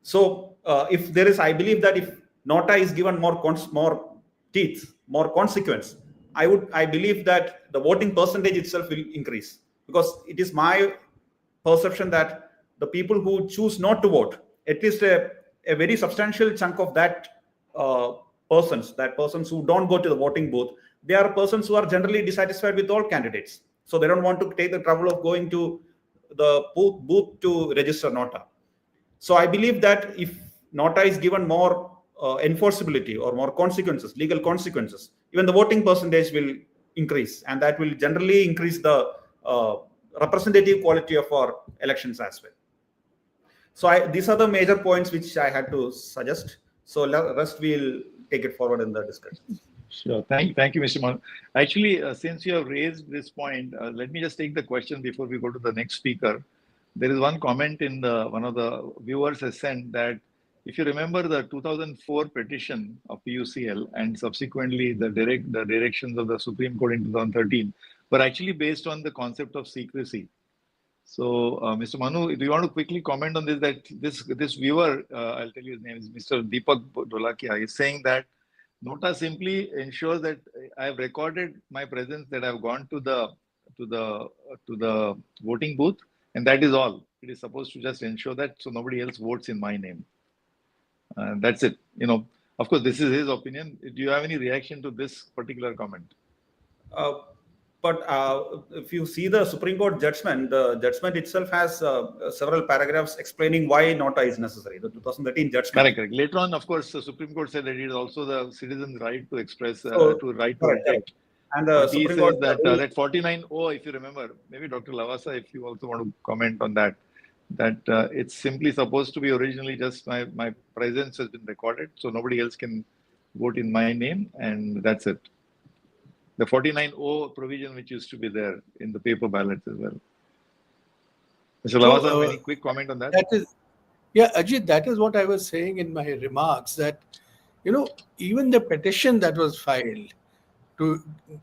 [SPEAKER 4] So if there is, I believe that if NOTA is given more teeth, more consequence, I believe that the voting percentage itself will increase, because it is my perception that the people who choose not to vote, at least a very substantial chunk of that persons who don't go to the voting booth, they are persons who are generally dissatisfied with all candidates. So they don't want to take the trouble of going to the booth to register NOTA. So I believe that if NOTA is given more enforceability or more consequences, legal consequences, even the voting percentage will increase, and that will generally increase the representative quality of our elections as well. So these are the major points which I had to suggest. So rest we'll take it forward in the discussion.
[SPEAKER 1] Sure. Thank you, Mr. Manu. Actually, since you have raised this point, let me just take the question before we go to the next speaker. There is one comment in one of the viewers has sent that if you remember the 2004 petition of PUCL and subsequently the directions of the Supreme Court in 2013 were actually based on the concept of secrecy. So, Mr. Manu, do you want to quickly comment on this? That this viewer, I'll tell you his name is Mr. Deepak Dholakia, is saying that NOTA simply ensures that I have recorded my presence, that I've gone to the voting booth, and that is all. It is supposed to just ensure that so nobody else votes in my name. That's it. Of course, this is his opinion. Do you have any reaction to this particular comment?
[SPEAKER 4] But if you see the Supreme Court judgment, the judgment itself has several paragraphs explaining why NOTA is necessary. The 2013 judgment.
[SPEAKER 1] Correct. Later on, of course, the Supreme Court said that it is also the citizen's right to express, to right to reject.
[SPEAKER 4] And the Supreme Court
[SPEAKER 1] says that 49O, if you remember, maybe Dr. Lavasa, if you also want to comment on that, it's simply supposed to be originally just my presence has been recorded, so nobody else can vote in my name, and that's it. The 49O provision which used to be there in the paper ballots as well. Mr. Lavasa, any quick comment on that?
[SPEAKER 2] Ajit, that is what I was saying in my remarks, that, even the petition that was filed to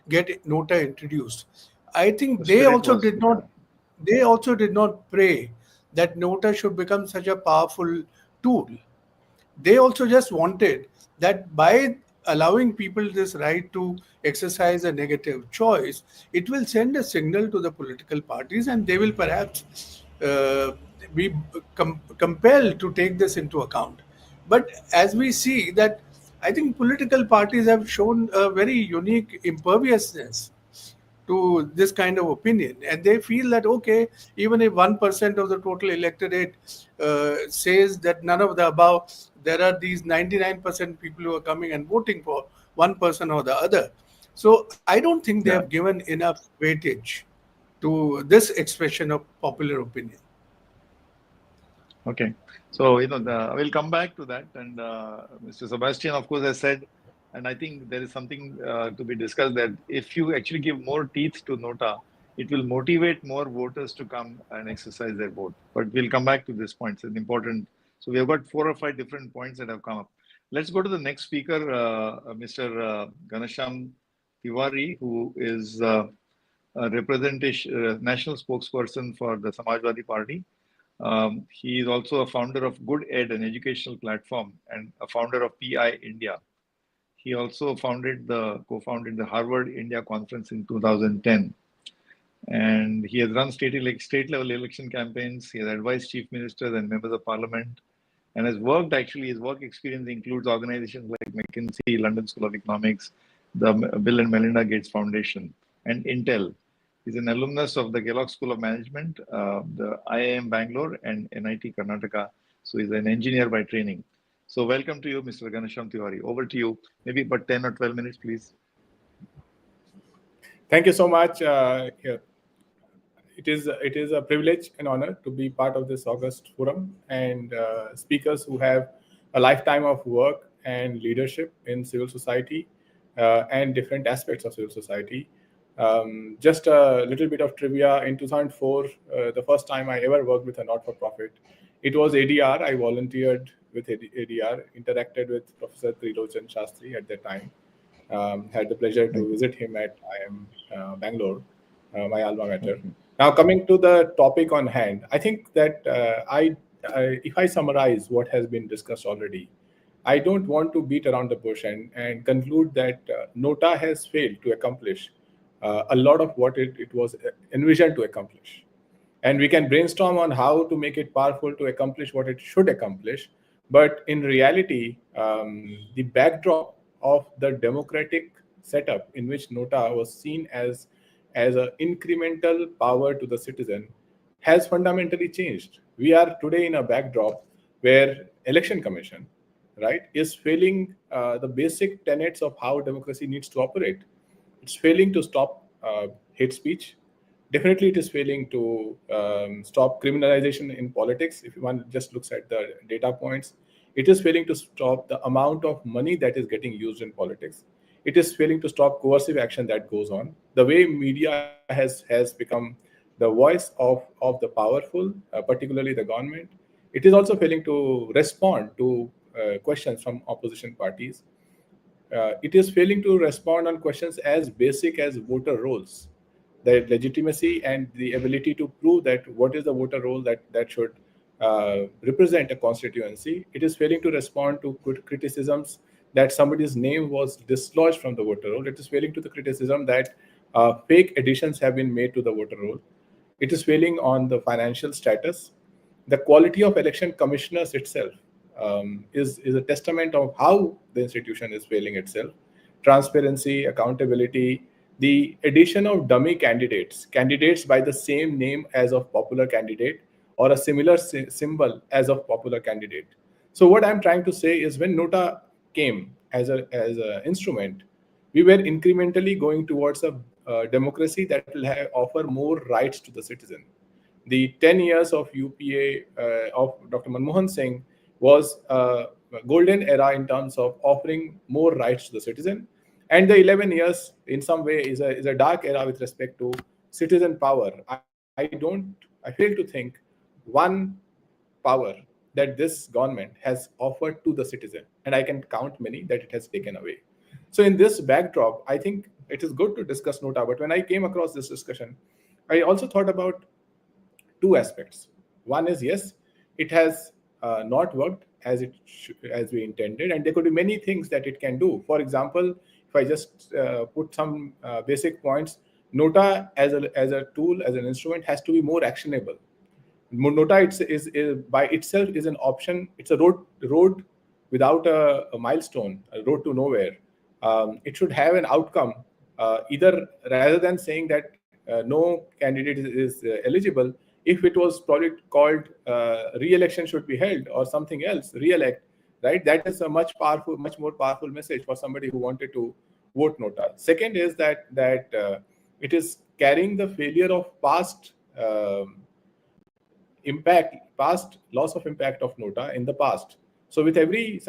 [SPEAKER 2] get NOTA introduced, I think they also did not pray that NOTA should become such a powerful tool. They also just wanted that by allowing people this right to exercise a negative choice, it will send a signal to the political parties, and they will perhaps be compelled to take this into account. But as we see that, I think political parties have shown a very unique imperviousness to this kind of opinion, and they feel that, okay, even if 1% of the total electorate says that none of the above, there are these 99% people who are coming and voting for one person or the other. So I don't think they have given enough weightage to this expression of popular opinion.
[SPEAKER 1] Okay. So, we'll come back to that. And Mr. Sebastian, of course, has said, and I think there is something to be discussed, that if you actually give more teeth to NOTA, it will motivate more voters to come and exercise their vote. But we'll come back to this point. It's important. So we have got 4 or 5 different points that have come up. Let's go to the next speaker, Mr. Ghanshyam Tiwari, who is a national spokesperson for the Samajwadi Party. He is also a founder of Good Ed, an educational platform, and a founder of PI India. He also co-founded the Harvard India Conference in 2010. And he has run state level election campaigns. He has advised chief ministers and members of parliament, and has worked, his work experience includes organizations like McKinsey, London School of Economics, the Bill and Melinda Gates Foundation, and Intel. He's an alumnus of the Kellogg School of Management, the IIM Bangalore, and NIT Karnataka. So he's an engineer by training. So welcome to you, Mr. Ghanshyam Tiwari. Over to you. Maybe about 10 or 12 minutes, please.
[SPEAKER 5] Thank you so much. It is a privilege and honor to be part of this August forum, and speakers who have a lifetime of work and leadership in civil society and different aspects of civil society. Just a little bit of trivia. In 2004, the first time I ever worked with a not-for-profit, it was ADR. I volunteered with ADR, interacted with Professor Trilochan Shastri at that time. Had the pleasure to visit him at IIM Bangalore, my alma mater. Now, coming to the topic on hand, I think that if I summarize what has been discussed already, I don't want to beat around the bush and conclude that NOTA has failed to accomplish a lot of what it was envisioned to accomplish. And we can brainstorm on how to make it powerful to accomplish what it should accomplish. But in reality, the backdrop of the democratic setup in which NOTA was seen as an incremental power to the citizen has fundamentally changed. We are today in a backdrop where Election Commission, right, is failing the basic tenets of how democracy needs to operate. It's failing to stop hate speech. Definitely, it is failing to stop criminalization in politics. If one just looks at the data points, it is failing to stop the amount of money that is getting used in politics. It is failing to stop coercive action that goes on. The way media has become the voice of the powerful, particularly the government. It is also failing to respond to questions from opposition parties. It is failing to respond on questions as basic as voter rolls, the legitimacy and the ability to prove that what is the voter role that should represent a constituency. It is failing to respond to criticisms that somebody's name was dislodged from the voter roll. It is failing to the criticism that fake additions have been made to the voter roll. It is failing on the financial status. The quality of election commissioners itself is a testament of how the institution is failing itself. Transparency, accountability, the addition of dummy candidates by the same name as of popular candidate or a similar symbol as of popular candidate. So what I'm trying to say is when NOTA came as an instrument, we were incrementally going towards a democracy that will offer more rights to the citizen. The 10 years of UPA of Dr. Manmohan Singh was a golden era in terms of offering more rights to the citizen. And the 11 years, in some way, is a dark era with respect to citizen power. I fail to think one power that this government has offered to the citizen, and I can count many that it has taken away. So in this backdrop, I think it is good to discuss NOTA. But when I came across this discussion, I also thought about two aspects. One is, yes, it has not worked as we intended, and there could be many things that it can do. For example, if I just put some basic points, NOTA as a tool, as an instrument, has to be more actionable. NOTA is by itself is an option. It's a road without a milestone, a road to nowhere. It should have an outcome, either rather than saying that no candidate is eligible. If it was probably called re-election should be held or something else, re-elect, right? That is a much more powerful message for somebody who wanted to vote NOTA. Second is that it is carrying the failure of past loss of impact of NOTA in the past. So with every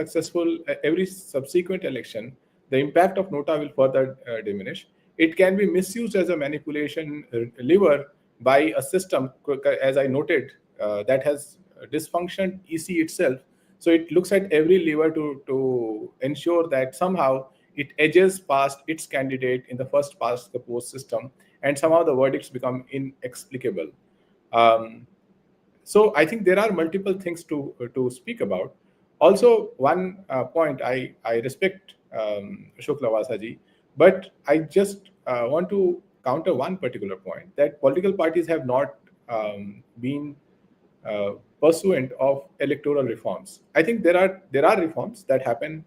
[SPEAKER 5] subsequent election, the impact of NOTA will further diminish. It can be misused as a manipulation lever by a system, as I noted, that has dysfunctioned EC itself. So it looks at every lever to ensure that somehow it edges past its candidate in the first past the post system, and somehow the verdicts become inexplicable. So I think there are multiple things to speak about. Also, one point, I respect Ashok Lavasa ji, but I just want to counter one particular point, that political parties have not been pursuant of electoral reforms. I think there are reforms that happen,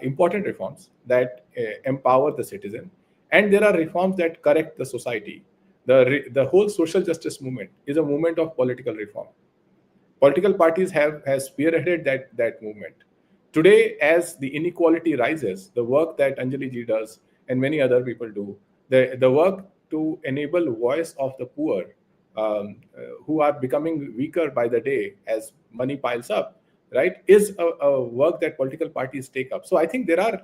[SPEAKER 5] important reforms that empower the citizen, and there are reforms that correct the society. The whole social justice movement is a movement of political reform. Political parties has spearheaded that movement. Today, as the inequality rises, the work that Anjali ji does and many other people do, the work to enable voice of the poor, who are becoming weaker by the day as money piles up, right, is a work that political parties take up. So I think there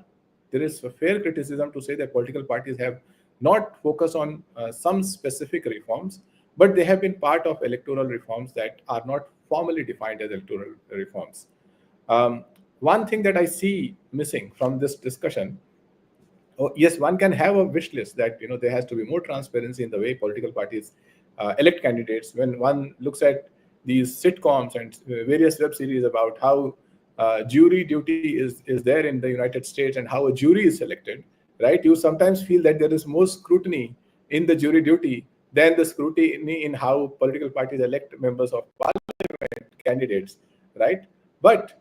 [SPEAKER 5] is a fair criticism to say that political parties have not focused on some specific reforms, but they have been part of electoral reforms that are not formally defined as electoral reforms. One thing that I see missing from this discussion, yes, one can have a wish list that there has to be more transparency in the way political parties elect candidates. When one looks at these sitcoms and various web series about how jury duty is there in the United States and how a jury is selected, right? You sometimes feel that there is more scrutiny in the jury duty than the scrutiny in how political parties elect members of parliament candidates, right? But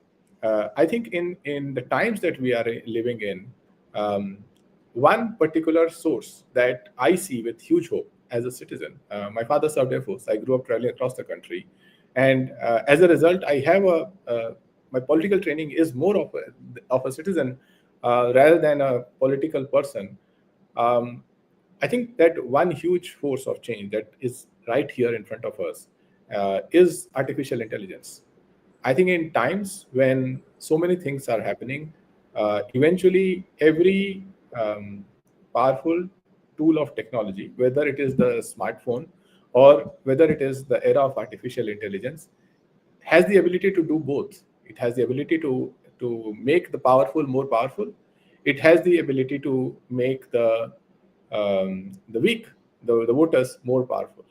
[SPEAKER 5] I think in the times that we are living in, one particular source that I see with huge hope as a citizen. My father served Air Force. I grew up traveling across the country, and as a result, I have my political training is more of a citizen rather than a political person. I think that one huge force of change that is right here in front of us is artificial intelligence. I think in times when so many things are happening, eventually every powerful tool of technology, whether it is the smartphone or whether it is the era of artificial intelligence, has the ability to do both. It has the ability to make the powerful more powerful. It has the ability to make the weak, the voters, more powerful.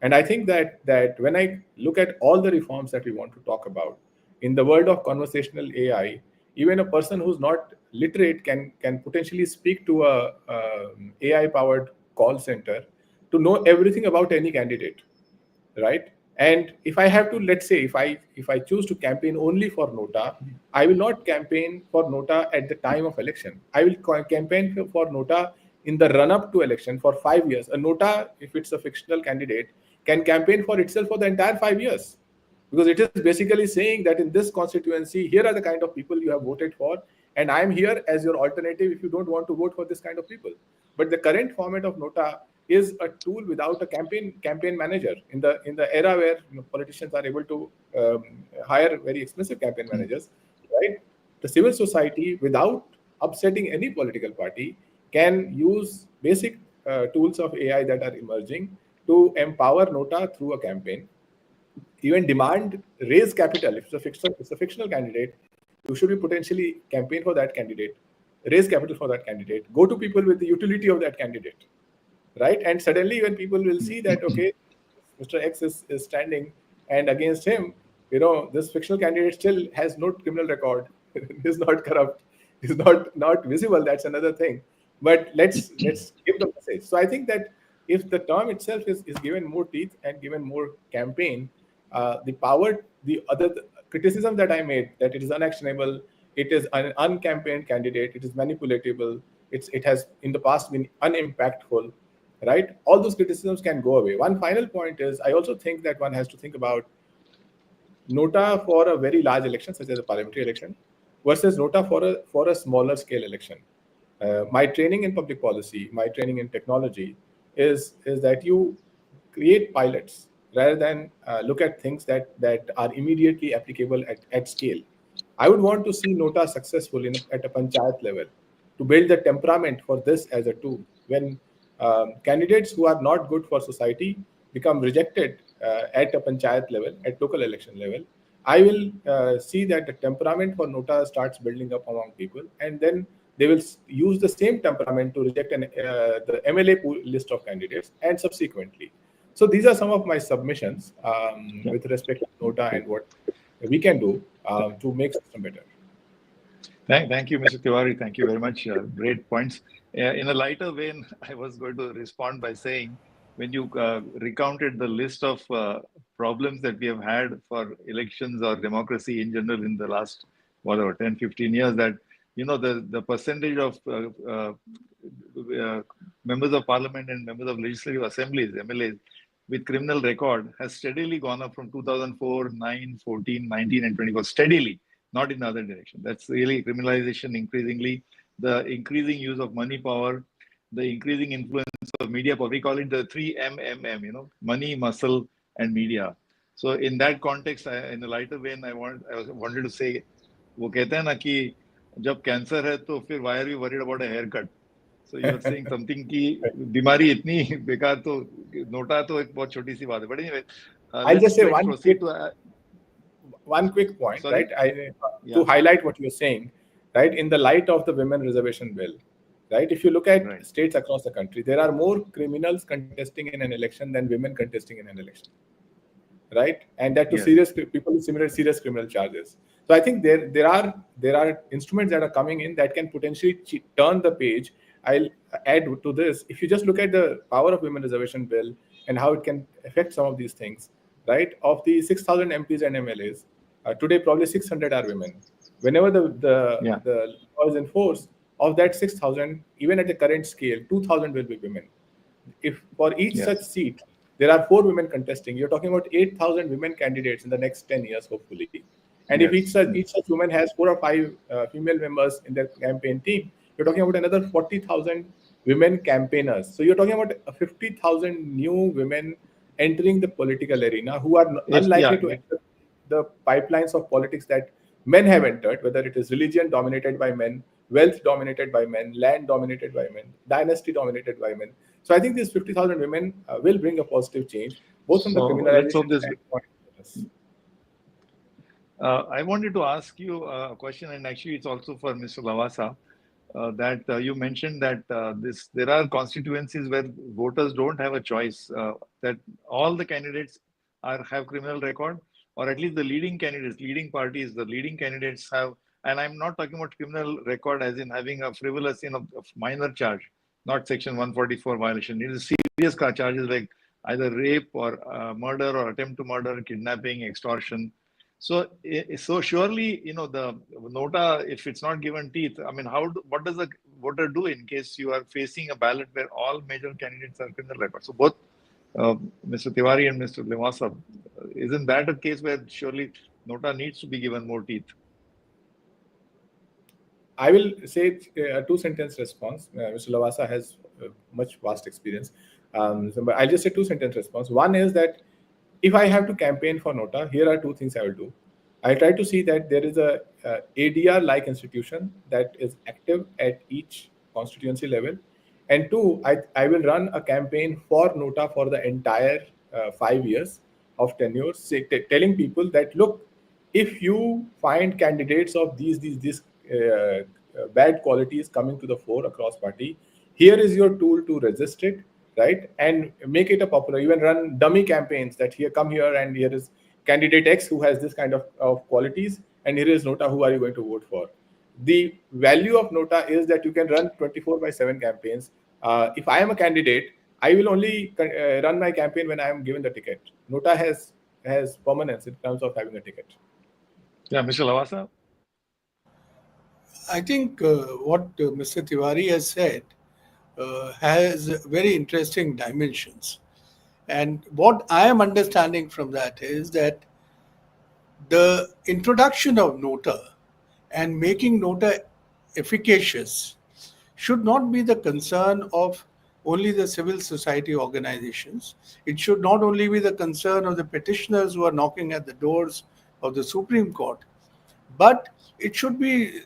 [SPEAKER 5] And I think that when I look at all the reforms that we want to talk about in the world of conversational AI, even a person who's not literate can potentially speak to a AI powered call center to know everything about any candidate, right? And if I have to, let's say, if I choose to campaign only for NOTA, I will not campaign for NOTA at the time of election. I will campaign for NOTA in the run up to election for 5 years. A NOTA, if it's a fictional candidate, can campaign for itself for the entire 5 years, because it is basically saying that in this constituency, here are the kind of people you have voted for, and I am here as your alternative if you don't want to vote for this kind of people. But the current format of NOTA is a tool without a campaign manager. In the era where politicians are able to hire very expensive campaign managers, right? The civil society, without upsetting any political party, can use basic tools of AI that are emerging to empower NOTA through a campaign. Even demand, raise capital. If it's a fictional candidate, you should be potentially campaign for that candidate, raise capital for that candidate, go to people with the utility of that candidate, right? And suddenly when people will see that, okay, Mr. X is standing, and against him, this fictional candidate still has no criminal record, is not corrupt, is not visible, that's another thing. But let's give the message. So I think that if the term itself is given more teeth and given more campaign, the other criticism that I made, that it is unactionable, it is an uncampaigned candidate, it is manipulatable, it has in the past been unimpactful, right? All those criticisms can go away. One final point is, I also think that one has to think about NOTA for a very large election, such as a parliamentary election, versus NOTA for a smaller scale election. My training in public policy, my training in technology is that you create pilots rather than look at things that are immediately applicable at scale. I would want to see NOTA successful at a panchayat level, to build the temperament for this as a tool. When candidates who are not good for society become rejected at a panchayat level, at local election level, I will see that the temperament for NOTA starts building up among people, and then they will use the same temperament to reject the MLA pool list of candidates, and subsequently. So these are some of my submissions with respect to NOTA and what we can do to make system better.
[SPEAKER 1] Thank you, Mr. Tiwari. Thank you very much. Great points. In a lighter vein, I was going to respond by saying, when you recounted the list of problems that we have had for elections or democracy in general in the last, 10, 15 years, that, the percentage of members of parliament and members of legislative assemblies, MLAs, with criminal record has steadily gone up from 2004, 9, 14, 19, and 24, steadily, not in the other direction. That's really criminalization increasingly, the increasing use of money power, the increasing influence of media power. We call it the 3 MMM, money, muscle, and media. So in that context, in a lighter vein, I wanted to say, वो कहते हैं ना कि जब cancer है तो फिर why are you worried about a haircut? So you are saying something कि बीमारी इतनी बेकार तो नोटा तो एक बहुत छोटी सी बात है. But anyway,
[SPEAKER 5] I'll just say one
[SPEAKER 1] proceed
[SPEAKER 5] quick point,
[SPEAKER 1] sorry?
[SPEAKER 5] right? To highlight what you're saying, right? In the light of the women reservation bill, right? If you look at states across the country, there are more criminals contesting in an election than women contesting in an election, right? And that to serious people with similar serious criminal charges. So I think there are instruments that are coming in that can potentially turn the page. I'll add to this. If you just look at the power of women reservation bill and how it can affect some of these things, right? Of the 6,000 MPs and MLAs, today probably 600 are women. Whenever the law is enforced, of that 6,000, even at the current scale, 2,000 will be women. If for each such seat, there are 4 women contesting, you're talking about 8,000 women candidates in the next 10 years, hopefully. And if each such woman has 4 or 5 female members in their campaign team, you're talking about another 40,000 women campaigners. So you're talking about 50,000 new women entering the political arena who are unlikely to enter the pipelines of politics that men have entered, whether it is religion dominated by men, wealth dominated by men, land dominated by men, dynasty dominated by men. So I think these 50,000 women will bring a positive change, both from the criminalization standpoint.
[SPEAKER 1] I wanted to ask you a question, and actually it's also for Mr. Lavasa, that you mentioned that there are constituencies where voters don't have a choice, that all the candidates have criminal record, or at least the leading candidates, leading parties, the leading candidates have, and I'm not talking about criminal record as in having a frivolous, minor charge, not Section 144 violation. It is serious charges like either rape or murder or attempt to murder, kidnapping, extortion. So surely, the NOTA, if it's not given teeth, I mean, what does a voter do in case you are facing a ballot where all major candidates are criminal records? So both Mr. Tiwari and Mr. Lavasa, isn't that a case where surely NOTA needs to be given more teeth?
[SPEAKER 5] I will say a 2-sentence response. Mr. Lavasa has much vast experience. But I'll just say 2-sentence response. One is that if I have to campaign for NOTA, here are 2 things I will do. I'll try to see that there is a ADR-like institution that is active at each constituency level. And 2, I will run a campaign for NOTA for the entire 5 years of tenure, telling people that, look, if you find candidates of these bad qualities coming to the fore across party, here is your tool to resist it, right? And make it a popular, even run dummy campaigns that come here and here is candidate X who has this kind of qualities, and here is NOTA, who are you going to vote for? The value of NOTA is that you can run 24/7 campaigns. If I am a candidate, I will only run my campaign when I am given the ticket. NOTA has permanence in terms of having a ticket.
[SPEAKER 1] Yeah, Mr. Lavasa?
[SPEAKER 2] I think what Mr. Tiwari has said has very interesting dimensions. And what I am understanding from that is that the introduction of NOTA and making NOTA efficacious should not be the concern of only the civil society organizations. It should not only be the concern of the petitioners who are knocking at the doors of the Supreme Court, but it should be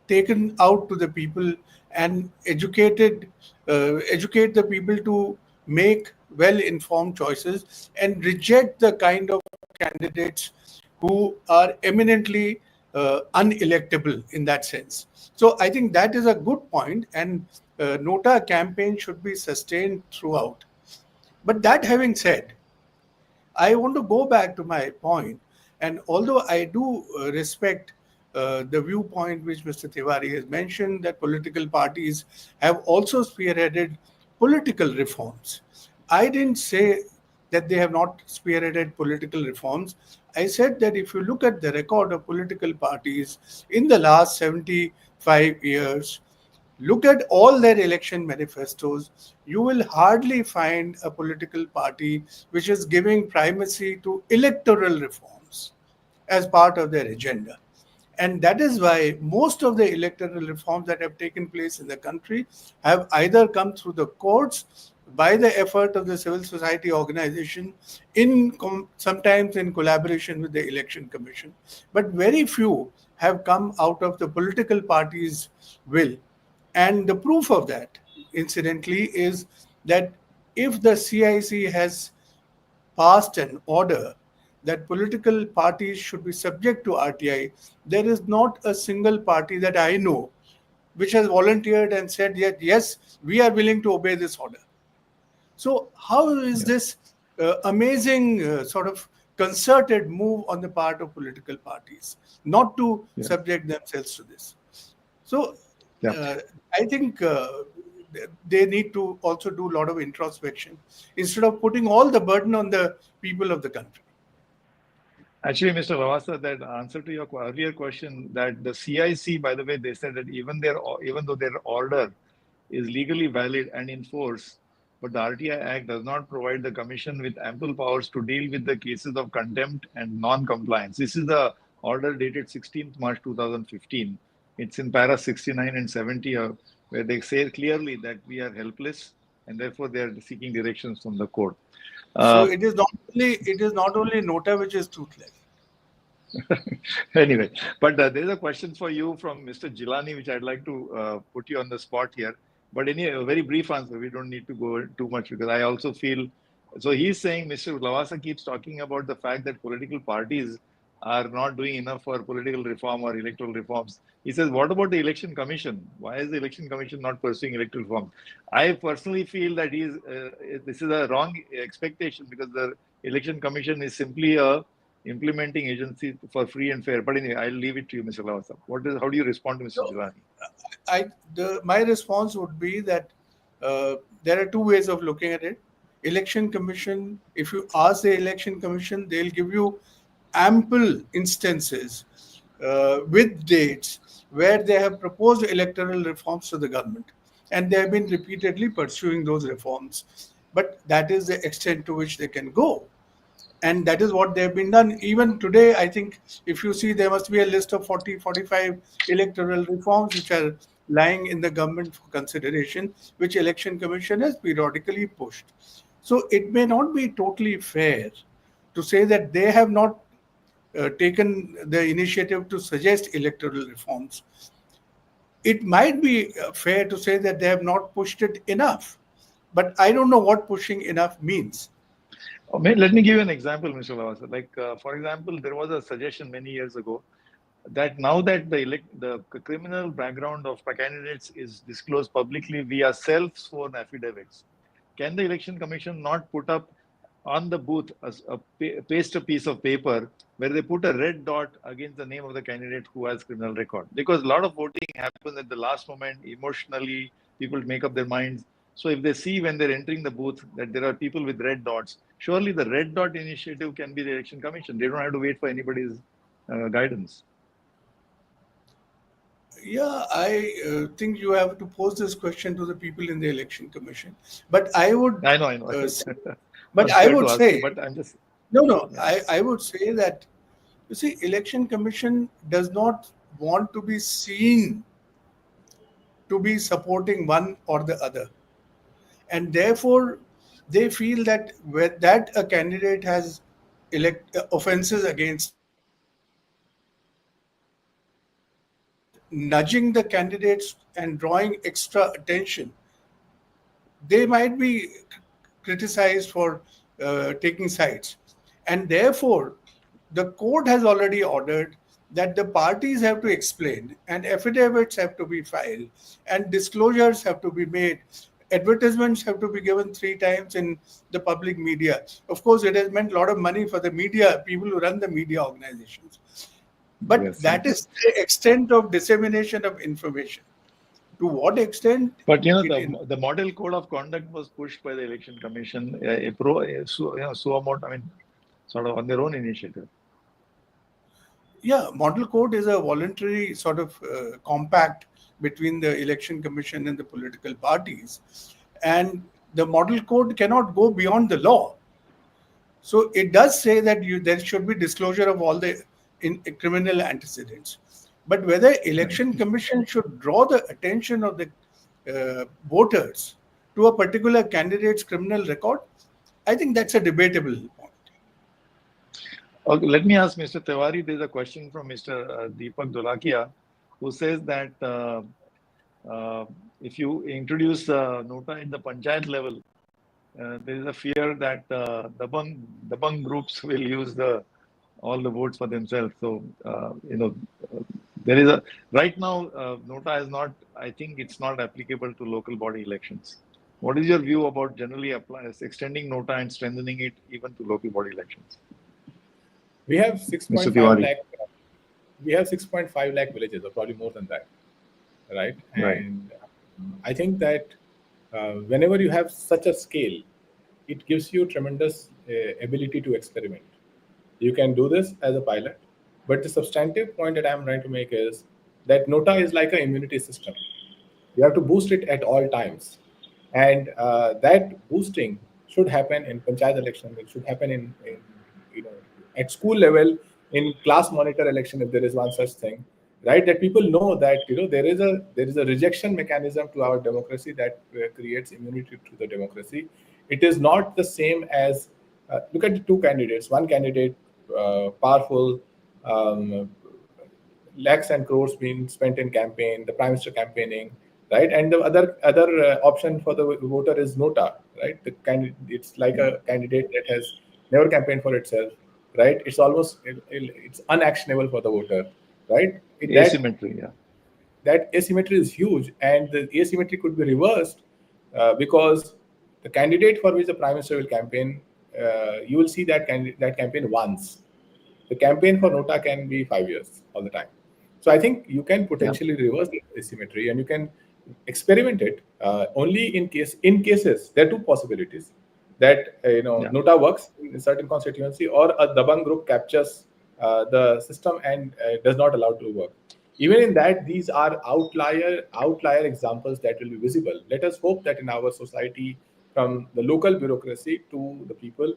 [SPEAKER 2] taken out to the people and educate the people to make well-informed choices and reject the kind of candidates who are eminently unelectable in that sense. So I think that is a good point, and NOTA campaign should be sustained throughout. But that having said, I want to go back to my point, and although I do respect the viewpoint which Mr. Tiwari has mentioned, that political parties have also spearheaded political reforms. I didn't say that they have not spearheaded political reforms. I said that if you look at the record of political parties in the last 75 years, look at all their election manifestos, you will hardly find a political party which is giving primacy to electoral reforms as part of their agenda. And that is why most of the electoral reforms that have taken place in the country have either come through the courts by the effort of the civil society organization, sometimes in collaboration with the election commission, but very few have come out of the political party's will. And the proof of that, incidentally, is that if the CIC has passed an order that political parties should be subject to RTI, there is not a single party that I know which has volunteered and said, yes, we are willing to obey this order. So how is this amazing sort of concerted move on the part of political parties not to subject themselves to this? So I think they need to also do a lot of introspection instead of putting all the burden on the people of the country.
[SPEAKER 1] Actually, Mr. Lavasa, that answer to your earlier question, that the CIC, by the way, they said that even though their order is legally valid and in force, but the RTI Act does not provide the Commission with ample powers to deal with the cases of contempt and non-compliance. This is the order dated 16th March 2015. It's in para 69 and 70, where they say clearly that we are helpless and therefore they are seeking directions from the court.
[SPEAKER 2] So it is not only NOTA which is toothless.
[SPEAKER 1] Anyway, but there's a question for you from Mr. Jilani, which I'd like to put you on the spot here. But anyway, a very brief answer. We don't need to go too much because I also feel. So he's saying Mr. Lavasa keeps talking about the fact that political parties are not doing enough for political reform or electoral reforms. He says, what about the election commission? Why is the election commission not pursuing electoral reform? I personally feel that this is a wrong expectation because the election commission is simply a implementing agency for free and fair. But anyway, I'll leave it to you, Mr. Lavasa. How do you respond to Mr. Jilani?
[SPEAKER 2] My response would be that there are two ways of looking at it. Election commission, if you ask the election commission, they'll give you ample instances with dates where they have proposed electoral reforms to the government, and they have been repeatedly pursuing those reforms. But that is the extent to which they can go. And that is what they have been done. Even today, I think if you see, there must be a list of 40, 45 electoral reforms which are lying in the government for consideration, which election commission has periodically pushed. So it may not be totally fair to say that they have not taken the initiative to suggest electoral reforms. It might be fair to say that they have not pushed it enough, but I don't know what pushing enough means.
[SPEAKER 1] Let me give you an example, Mr. Lavasa. Like, for example, there was a suggestion many years ago that now that the criminal background of candidates is disclosed publicly via self-sworn affidavits, can the election commission not put up on the booth paste a piece of paper where they put a red dot against the name of the candidate who has criminal record? Because a lot of voting happens at the last moment, emotionally, people make up their minds. So if they see when they're entering the booth that there are people with red dots, surely the red dot initiative can be the election commission. They don't have to wait for anybody's guidance.
[SPEAKER 2] Yeah, I think you have to pose this question to the people in the election commission. But I would.
[SPEAKER 1] I know.
[SPEAKER 2] But I would say.
[SPEAKER 1] But I'm just.
[SPEAKER 2] No. I would say that, you see, election commission does not want to be seen to be supporting one or the other. And therefore, they feel that a candidate has offenses against nudging the candidates and drawing extra attention, they might be criticized for taking sides. And therefore, the court has already ordered that the parties have to explain and affidavits have to be filed and disclosures have to be made. Advertisements have to be given 3 times in the public media. Of course, it has meant a lot of money for the media, people who run the media organizations. But that is the extent of dissemination of information. To what extent?
[SPEAKER 1] But the model code of conduct was pushed by the election commission, sort of on their own initiative.
[SPEAKER 2] Yeah, model code is a voluntary sort of compact between the election commission and the political parties, and the model code cannot go beyond the law. So it does say that there should be disclosure of all the criminal antecedents. But whether election commission should draw the attention of the voters to a particular candidate's criminal record, I think that's a debatable point.
[SPEAKER 1] Okay, let me ask Mr. Tiwari. There's a question from Mr. Deepak Dolakia, who says that if you introduce NOTA in the panchayat level, there is a fear that dabang groups will use all the votes for themselves. So there is a right now NOTA is not. I think it's not applicable to local body elections. What is your view about generally extending NOTA and strengthening it even to local body elections?
[SPEAKER 5] We have 6.5 lakh. We have 6.5 lakh villages, or probably more than that, right? And I think that whenever you have such a scale, it gives you tremendous ability to experiment. You can do this as a pilot, but the substantive point that I'm trying to make is that NOTA is like an immunity system. You have to boost it at all times, and that boosting should happen in panchayat election. It should happen in at school level, in class monitor election, if there is one such thing, right? That people know that there is a rejection mechanism to our democracy that creates immunity to the democracy. It is not the same as look at the two candidates. One candidate, powerful, lakhs and crores being spent in campaign, the prime minister campaigning, right? And the other option for the voter is NOTA, right? It's like a candidate that has never campaigned for itself, right? It's almost it's unactionable for the voter, right?
[SPEAKER 1] Asymmetry,
[SPEAKER 5] that asymmetry is huge, and the asymmetry could be reversed because the candidate for which the prime minister will campaign, you will see that campaign once. The campaign for NOTA can be 5 years all the time. So I think you can potentially reverse the asymmetry, and you can experiment it only in cases. There are two possibilities. That NOTA works in a certain constituency, or a dabang group captures the system and does not allow it to work. Even in that, these are outlier examples that will be visible. Let us hope that in our society, from the local bureaucracy to the people,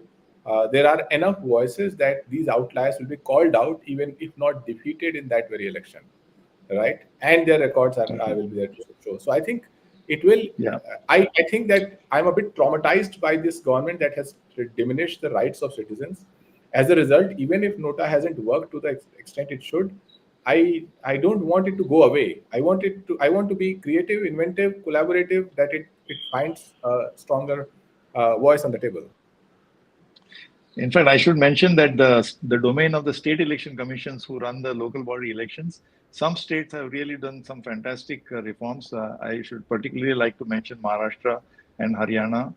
[SPEAKER 5] there are enough voices that these outliers will be called out, even if not defeated in that very election, right? And their records will be there to show. So I think it will. I think that I'm a bit traumatized by this government that has diminished the rights of citizens. As a result, even if NOTA hasn't worked to the extent it should, I don't want it to go away. I want to be creative, inventive, collaborative, that it finds a stronger voice on the table.
[SPEAKER 1] In fact, I should mention that the domain of the state election commissions who run the local body elections, some states have really done some fantastic reforms. I should particularly like to mention Maharashtra and Haryana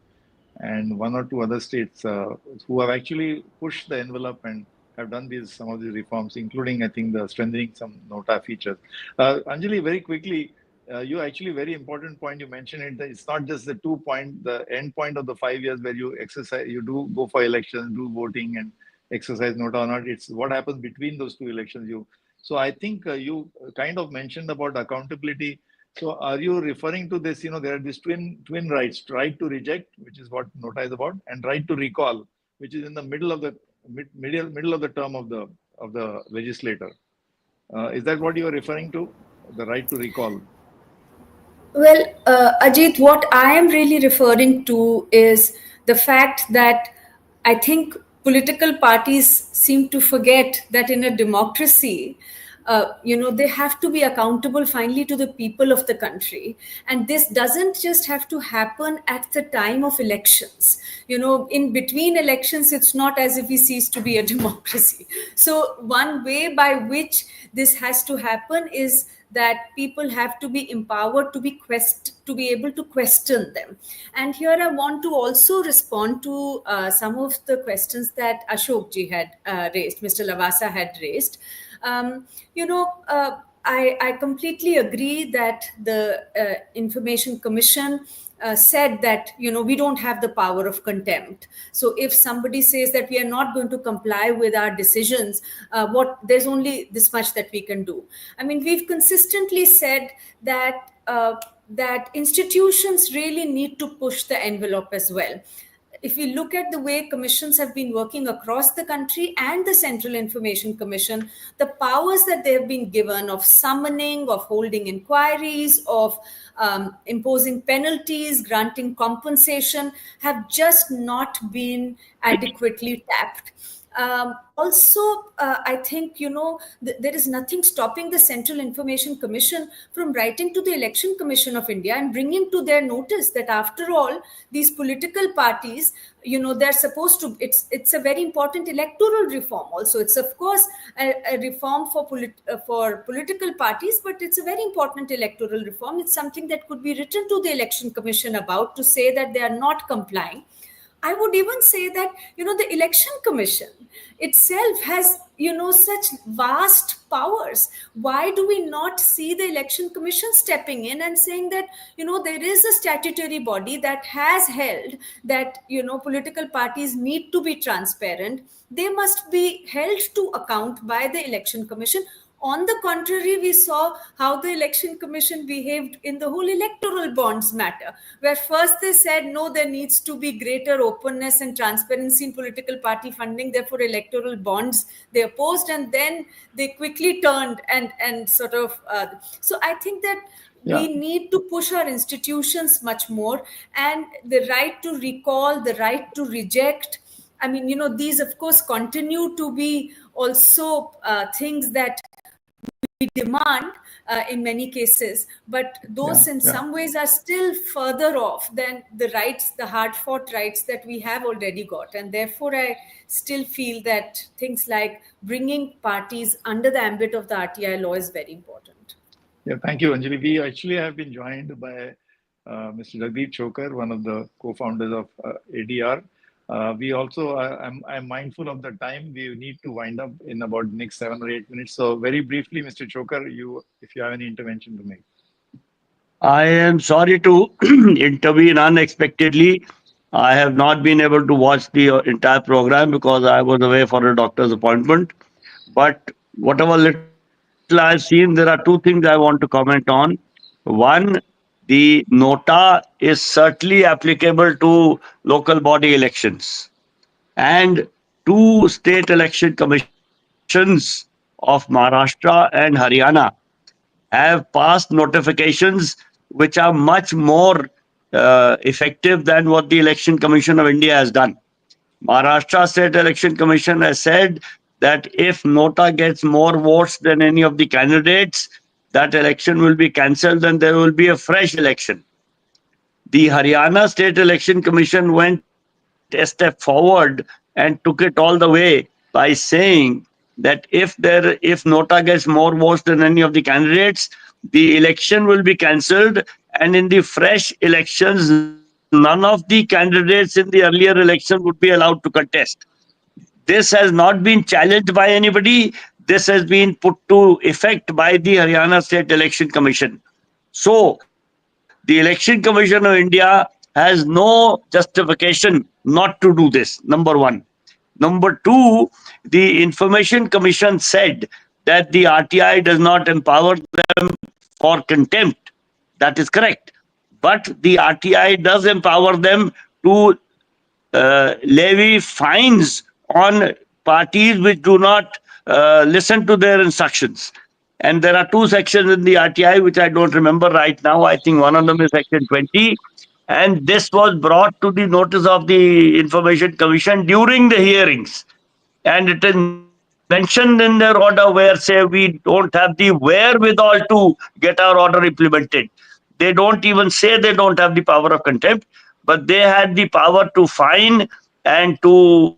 [SPEAKER 1] and one or two other states who have actually pushed the envelope and have done some of these reforms, including, I think, the strengthening some NOTA features. Anjali, very quickly, you actually very important point you mentioned it. That it's not just the end point of the 5 years where you exercise, you do go for elections, do voting and exercise NOTA or not. It's what happens between those two elections. So I think you kind of mentioned about accountability. So are you referring to this? There are these twin rights: right to reject, which is what NOTA is about, and right to recall, which is in the middle of the term of the legislator. Is that what you are referring to? The right to recall.
[SPEAKER 3] Well, Ajit, what I am really referring to is the fact that I think political parties seem to forget that in a democracy, they have to be accountable finally to the people of the country. And this doesn't just have to happen at the time of elections. In between elections, it's not as if we cease to be a democracy. So one way by which this has to happen is that people have to be empowered to be able to question them. And here I want to also respond to some of the questions that Ashok ji had raised, Mr. Lavasa had raised. I completely agree that the Information Commission said that we don't have the power of contempt. So if somebody says that we are not going to comply with our decisions, there's only this much that we can do. I mean, we've consistently said that institutions really need to push the envelope as well. if we look at the way commissions have been working across the country and the Central Information Commission, the powers that they have been given of summoning, of holding inquiries, of imposing penalties, granting compensation, have just not been adequately tapped. I think, there is nothing stopping the Central Information Commission from writing to the Election Commission of India and bringing to their notice that, after all, these political parties, they're supposed to, it's a very important electoral reform also. It's, of course, a reform for political parties, but it's a very important electoral reform. It's something that could be written to the Election Commission about, to say that they are not complying. I would even say that, the Election Commission itself has, such vast powers. Why do we not see the Election Commission stepping in and saying that, there is a statutory body that has held that, political parties need to be transparent. They must be held to account by the Election Commission. On the contrary, we saw how the Election Commission behaved in the whole electoral bonds matter, where first they said, no, there needs to be greater openness and transparency in political party funding, therefore electoral bonds they opposed, and then they quickly turned and sort of... So I think that we need to push our institutions much more, and the right to recall, the right to reject. I mean, these, of course, continue to be also things that we demand in many cases, but those in some ways are still further off than the rights, the hard-fought rights that we have already got. And therefore, I still feel that things like bringing parties under the ambit of the RTI law is very important.
[SPEAKER 1] Yeah, thank you, Anjali. We actually have been joined by Mr. Jagdeep Chokar, one of the co-founders of ADR. We also, I'm mindful of the time. We need to wind up in about the next 7 or 8 minutes. So very briefly, Mr. Chokar, if you have any intervention to make.
[SPEAKER 6] I am sorry to intervene unexpectedly. I have not been able to watch the entire program because I was away for a doctor's appointment. But whatever little I've seen, there are two things I want to comment on. One, the NOTA is certainly applicable to local body elections. And two state election commissions of Maharashtra and Haryana have passed notifications which are much more effective than what the Election Commission of India has done. Maharashtra State Election Commission has said that if NOTA gets more votes than any of the candidates, that election will be cancelled and there will be a fresh election. The Haryana State Election Commission went a step forward and took it all the way by saying that if NOTA gets more votes than any of the candidates, the election will be cancelled, and in the fresh elections, none of the candidates in the earlier election would be allowed to contest. This has not been challenged by anybody. This has been put to effect by the Haryana State Election Commission. So, the Election Commission of India has no justification not to do this, number one. Number two, the Information Commission said that the RTI does not empower them for contempt. That is correct. But the RTI does empower them to levy fines on parties which do not listen to their instructions. And there are two sections in the RTI which I don't remember right now. I think one of them is section 20. And this was brought to the notice of the Information Commission during the hearings. And it is mentioned in their order where, say, we don't have the wherewithal to get our order implemented. They don't even say they don't have the power of contempt, but they had the power to fine and to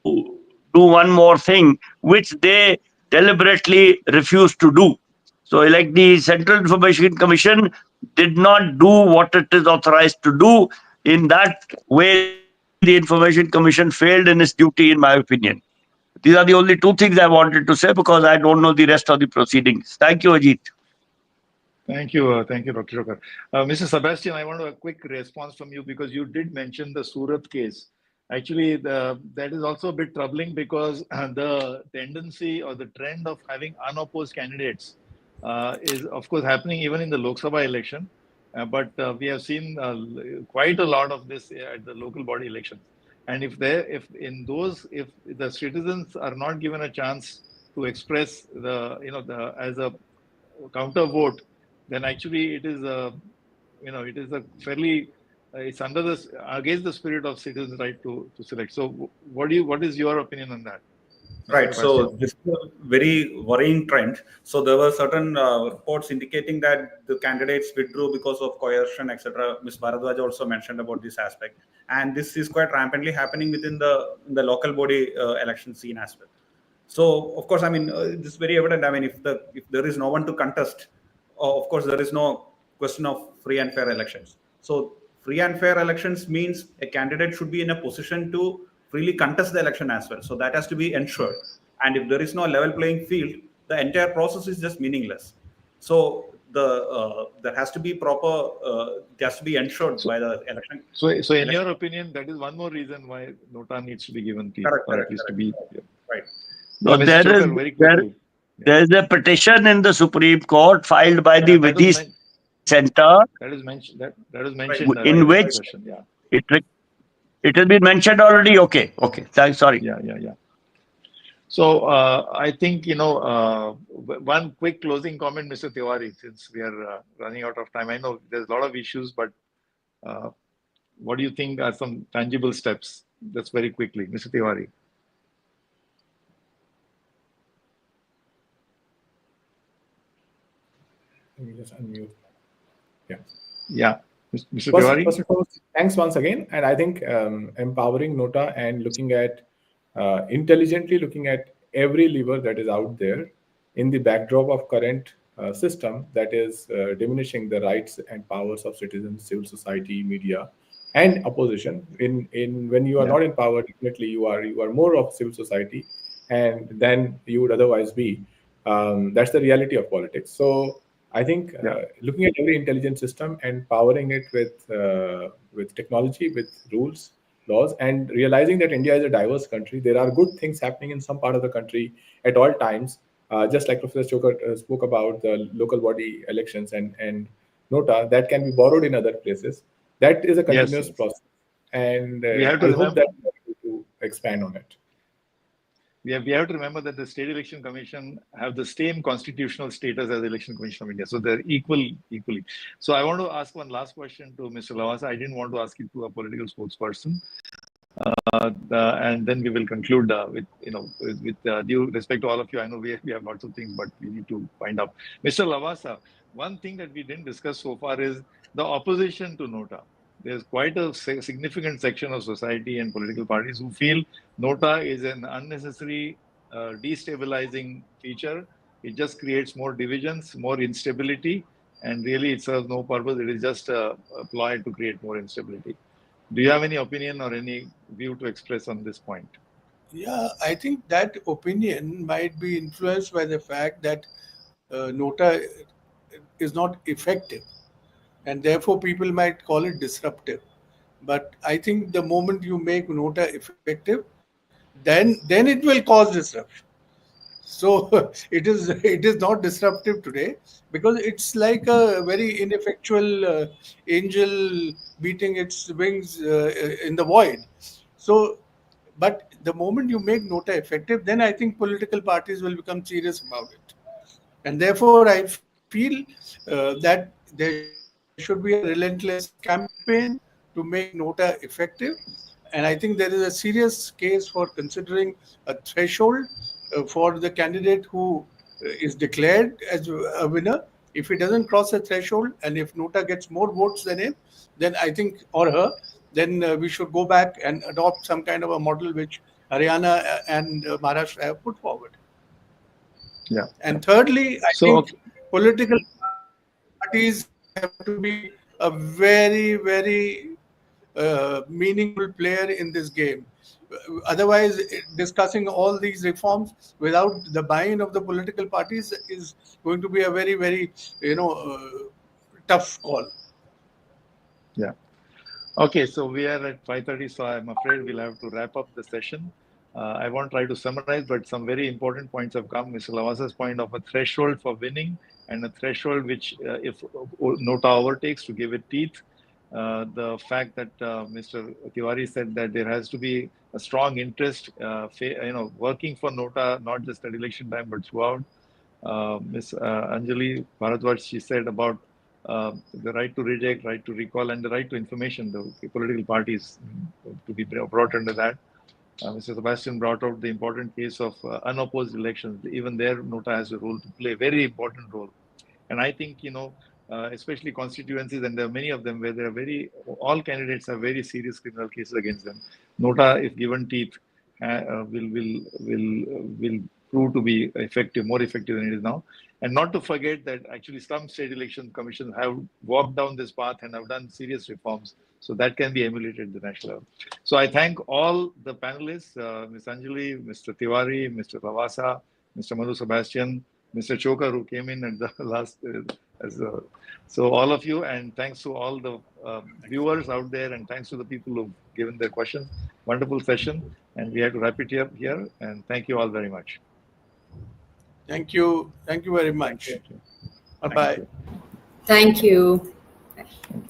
[SPEAKER 6] do one more thing, which they deliberately refused to do. So, like, the Central Information Commission did not do what it is authorized to do. In that way, the Information Commission failed in its duty, in my opinion. These are the only two things I wanted to say because I don't know the rest of the proceedings. Thank you, Ajit.
[SPEAKER 1] Thank you, Dr. Chokar. Mr. Sebastian, I want a quick response from you because you did mention the Surat case. Actually, that is also a bit troubling because the tendency or the trend of having unopposed candidates is, of course, happening even in the Lok Sabha election. But we have seen quite a lot of this at the local body elections. And if the citizens are not given a chance to express as a counter vote, then actually it is a fairly it's against the spirit of citizens' right to select. So what is your opinion on that?
[SPEAKER 4] Right.
[SPEAKER 1] Sebastian?
[SPEAKER 4] So this is a very worrying trend. So there were certain reports indicating that the candidates withdrew because of coercion, etc. Ms. Bharadwaj also mentioned about this aspect, and this is quite rampantly happening within the local body election scene as well. So of course, I mean, this is very evident. I mean, if there is no one to contest, of course, there is no question of free and fair elections. So free and fair elections means a candidate should be in a position to freely contest the election as well. So that has to be ensured. And if there is no level playing field, the entire process is just meaningless. So there has to be proper. It has to be ensured by the election.
[SPEAKER 1] So in your opinion, that is one more reason why NOTA needs to be given teeth, or at least to be
[SPEAKER 4] right.
[SPEAKER 6] No,
[SPEAKER 1] Mr. Chokar, very quickly.
[SPEAKER 6] There is a petition in the Supreme Court filed by the Vidhi Center.
[SPEAKER 1] That is mentioned. That is mentioned
[SPEAKER 6] in which
[SPEAKER 1] discussion, yeah.
[SPEAKER 6] It has been mentioned already. Okay. Thanks. Sorry.
[SPEAKER 1] Yeah. So I think one quick closing comment, Mr. Tiwari, since we are running out of time. I know there's a lot of issues, but what do you think are some tangible steps? Just very quickly, Mr. Tiwari.
[SPEAKER 5] Let me just unmute.
[SPEAKER 1] Yeah. Mr. Tiwari?
[SPEAKER 5] First of all, thanks once again. And I think empowering NOTA and looking at intelligently looking at every lever that is out there in the backdrop of current system that is diminishing the rights and powers of citizens, civil society, media, and opposition. In when you are not in power, definitely you are more of civil society, and than you would otherwise be. That's the reality of politics. So I think looking at every intelligence system and powering it with technology, with rules, laws, and realizing that India is a diverse country. There are good things happening in some part of the country at all times. Just like Professor Chokar spoke about the local body elections and NOTA, that can be borrowed in other places. That is a continuous process. And I hope that we are able to expand on it.
[SPEAKER 1] We have to remember that the State Election Commission have the same constitutional status as the Election Commission of India. So they're equally. So I want to ask one last question to Mr. Lavasa. I didn't want to ask it to a political spokesperson. And then we will conclude with due respect to all of you. I know we have lots of things, but we need to wind up. Mr. Lavasa, one thing that we didn't discuss so far is the opposition to NOTA. There's quite a significant section of society and political parties who feel NOTA is an unnecessary destabilizing feature. It just creates more divisions, more instability, and really it serves no purpose. It is just a ploy to create more instability. Do you have any opinion or any view to express on this point?
[SPEAKER 2] Yeah, I think that opinion might be influenced by the fact that NOTA is not effective, and therefore people might call it disruptive. But I think the moment you make NOTA effective, then it will cause disruption. So it is not disruptive today because it's like a very ineffectual angel beating its wings in the void. So, but the moment you make NOTA effective, then I think political parties will become serious about it. And therefore, I feel that there should be a relentless campaign to make NOTA effective. And I think there is a serious case for considering a threshold for the candidate who is declared as a winner. If he doesn't cross a threshold and if NOTA gets more votes than him, then I think, or her, then we should go back and adopt some kind of a model which Haryana and Maharashtra have put forward.
[SPEAKER 1] Yeah.
[SPEAKER 2] And thirdly, I think political parties have to be a very, very meaningful player in this game. Otherwise, discussing all these reforms without the buy-in of the political parties is going to be a very, very, tough call.
[SPEAKER 1] Yeah. Okay, so we are at 5:30, so I'm afraid we'll have to wrap up the session. I won't try to summarize, but some very important points have come. Mr. Lavasa's point of a threshold for winning and a threshold which, if NOTA overtakes, to give it teeth. The fact that Mr. Tiwari said that there has to be a strong interest, working for NOTA, not just at election time, but throughout. Ms. Anjali Bhardwaj, she said about the right to reject, right to recall, and the right to information, the political parties to be brought under that. Mr. Sebastian brought out the important case of unopposed elections. Even there, NOTA has a role to play, very important role. And I think, especially constituencies, and there are many of them where there are all candidates have very serious criminal cases against them. NOTA, if given teeth, will prove to be effective, more effective than it is now. And not to forget that actually some state election commissions have walked down this path and have done serious reforms. So that can be emulated at the national level. So I thank all the panelists, Ms. Anjali, Mr. Tiwari, Mr. Lavasa, Mr. Madhu Sebastian, Mr. Chokar, who came in at the last. So all of you, and thanks to all the viewers out there, and thanks to the people who've given their questions. Wonderful session, and we have to wrap it up here. And thank you all very much.
[SPEAKER 2] Thank you. Thank you very much.
[SPEAKER 1] Thank you.
[SPEAKER 2] Bye-bye.
[SPEAKER 3] Thank you.
[SPEAKER 1] Thank you.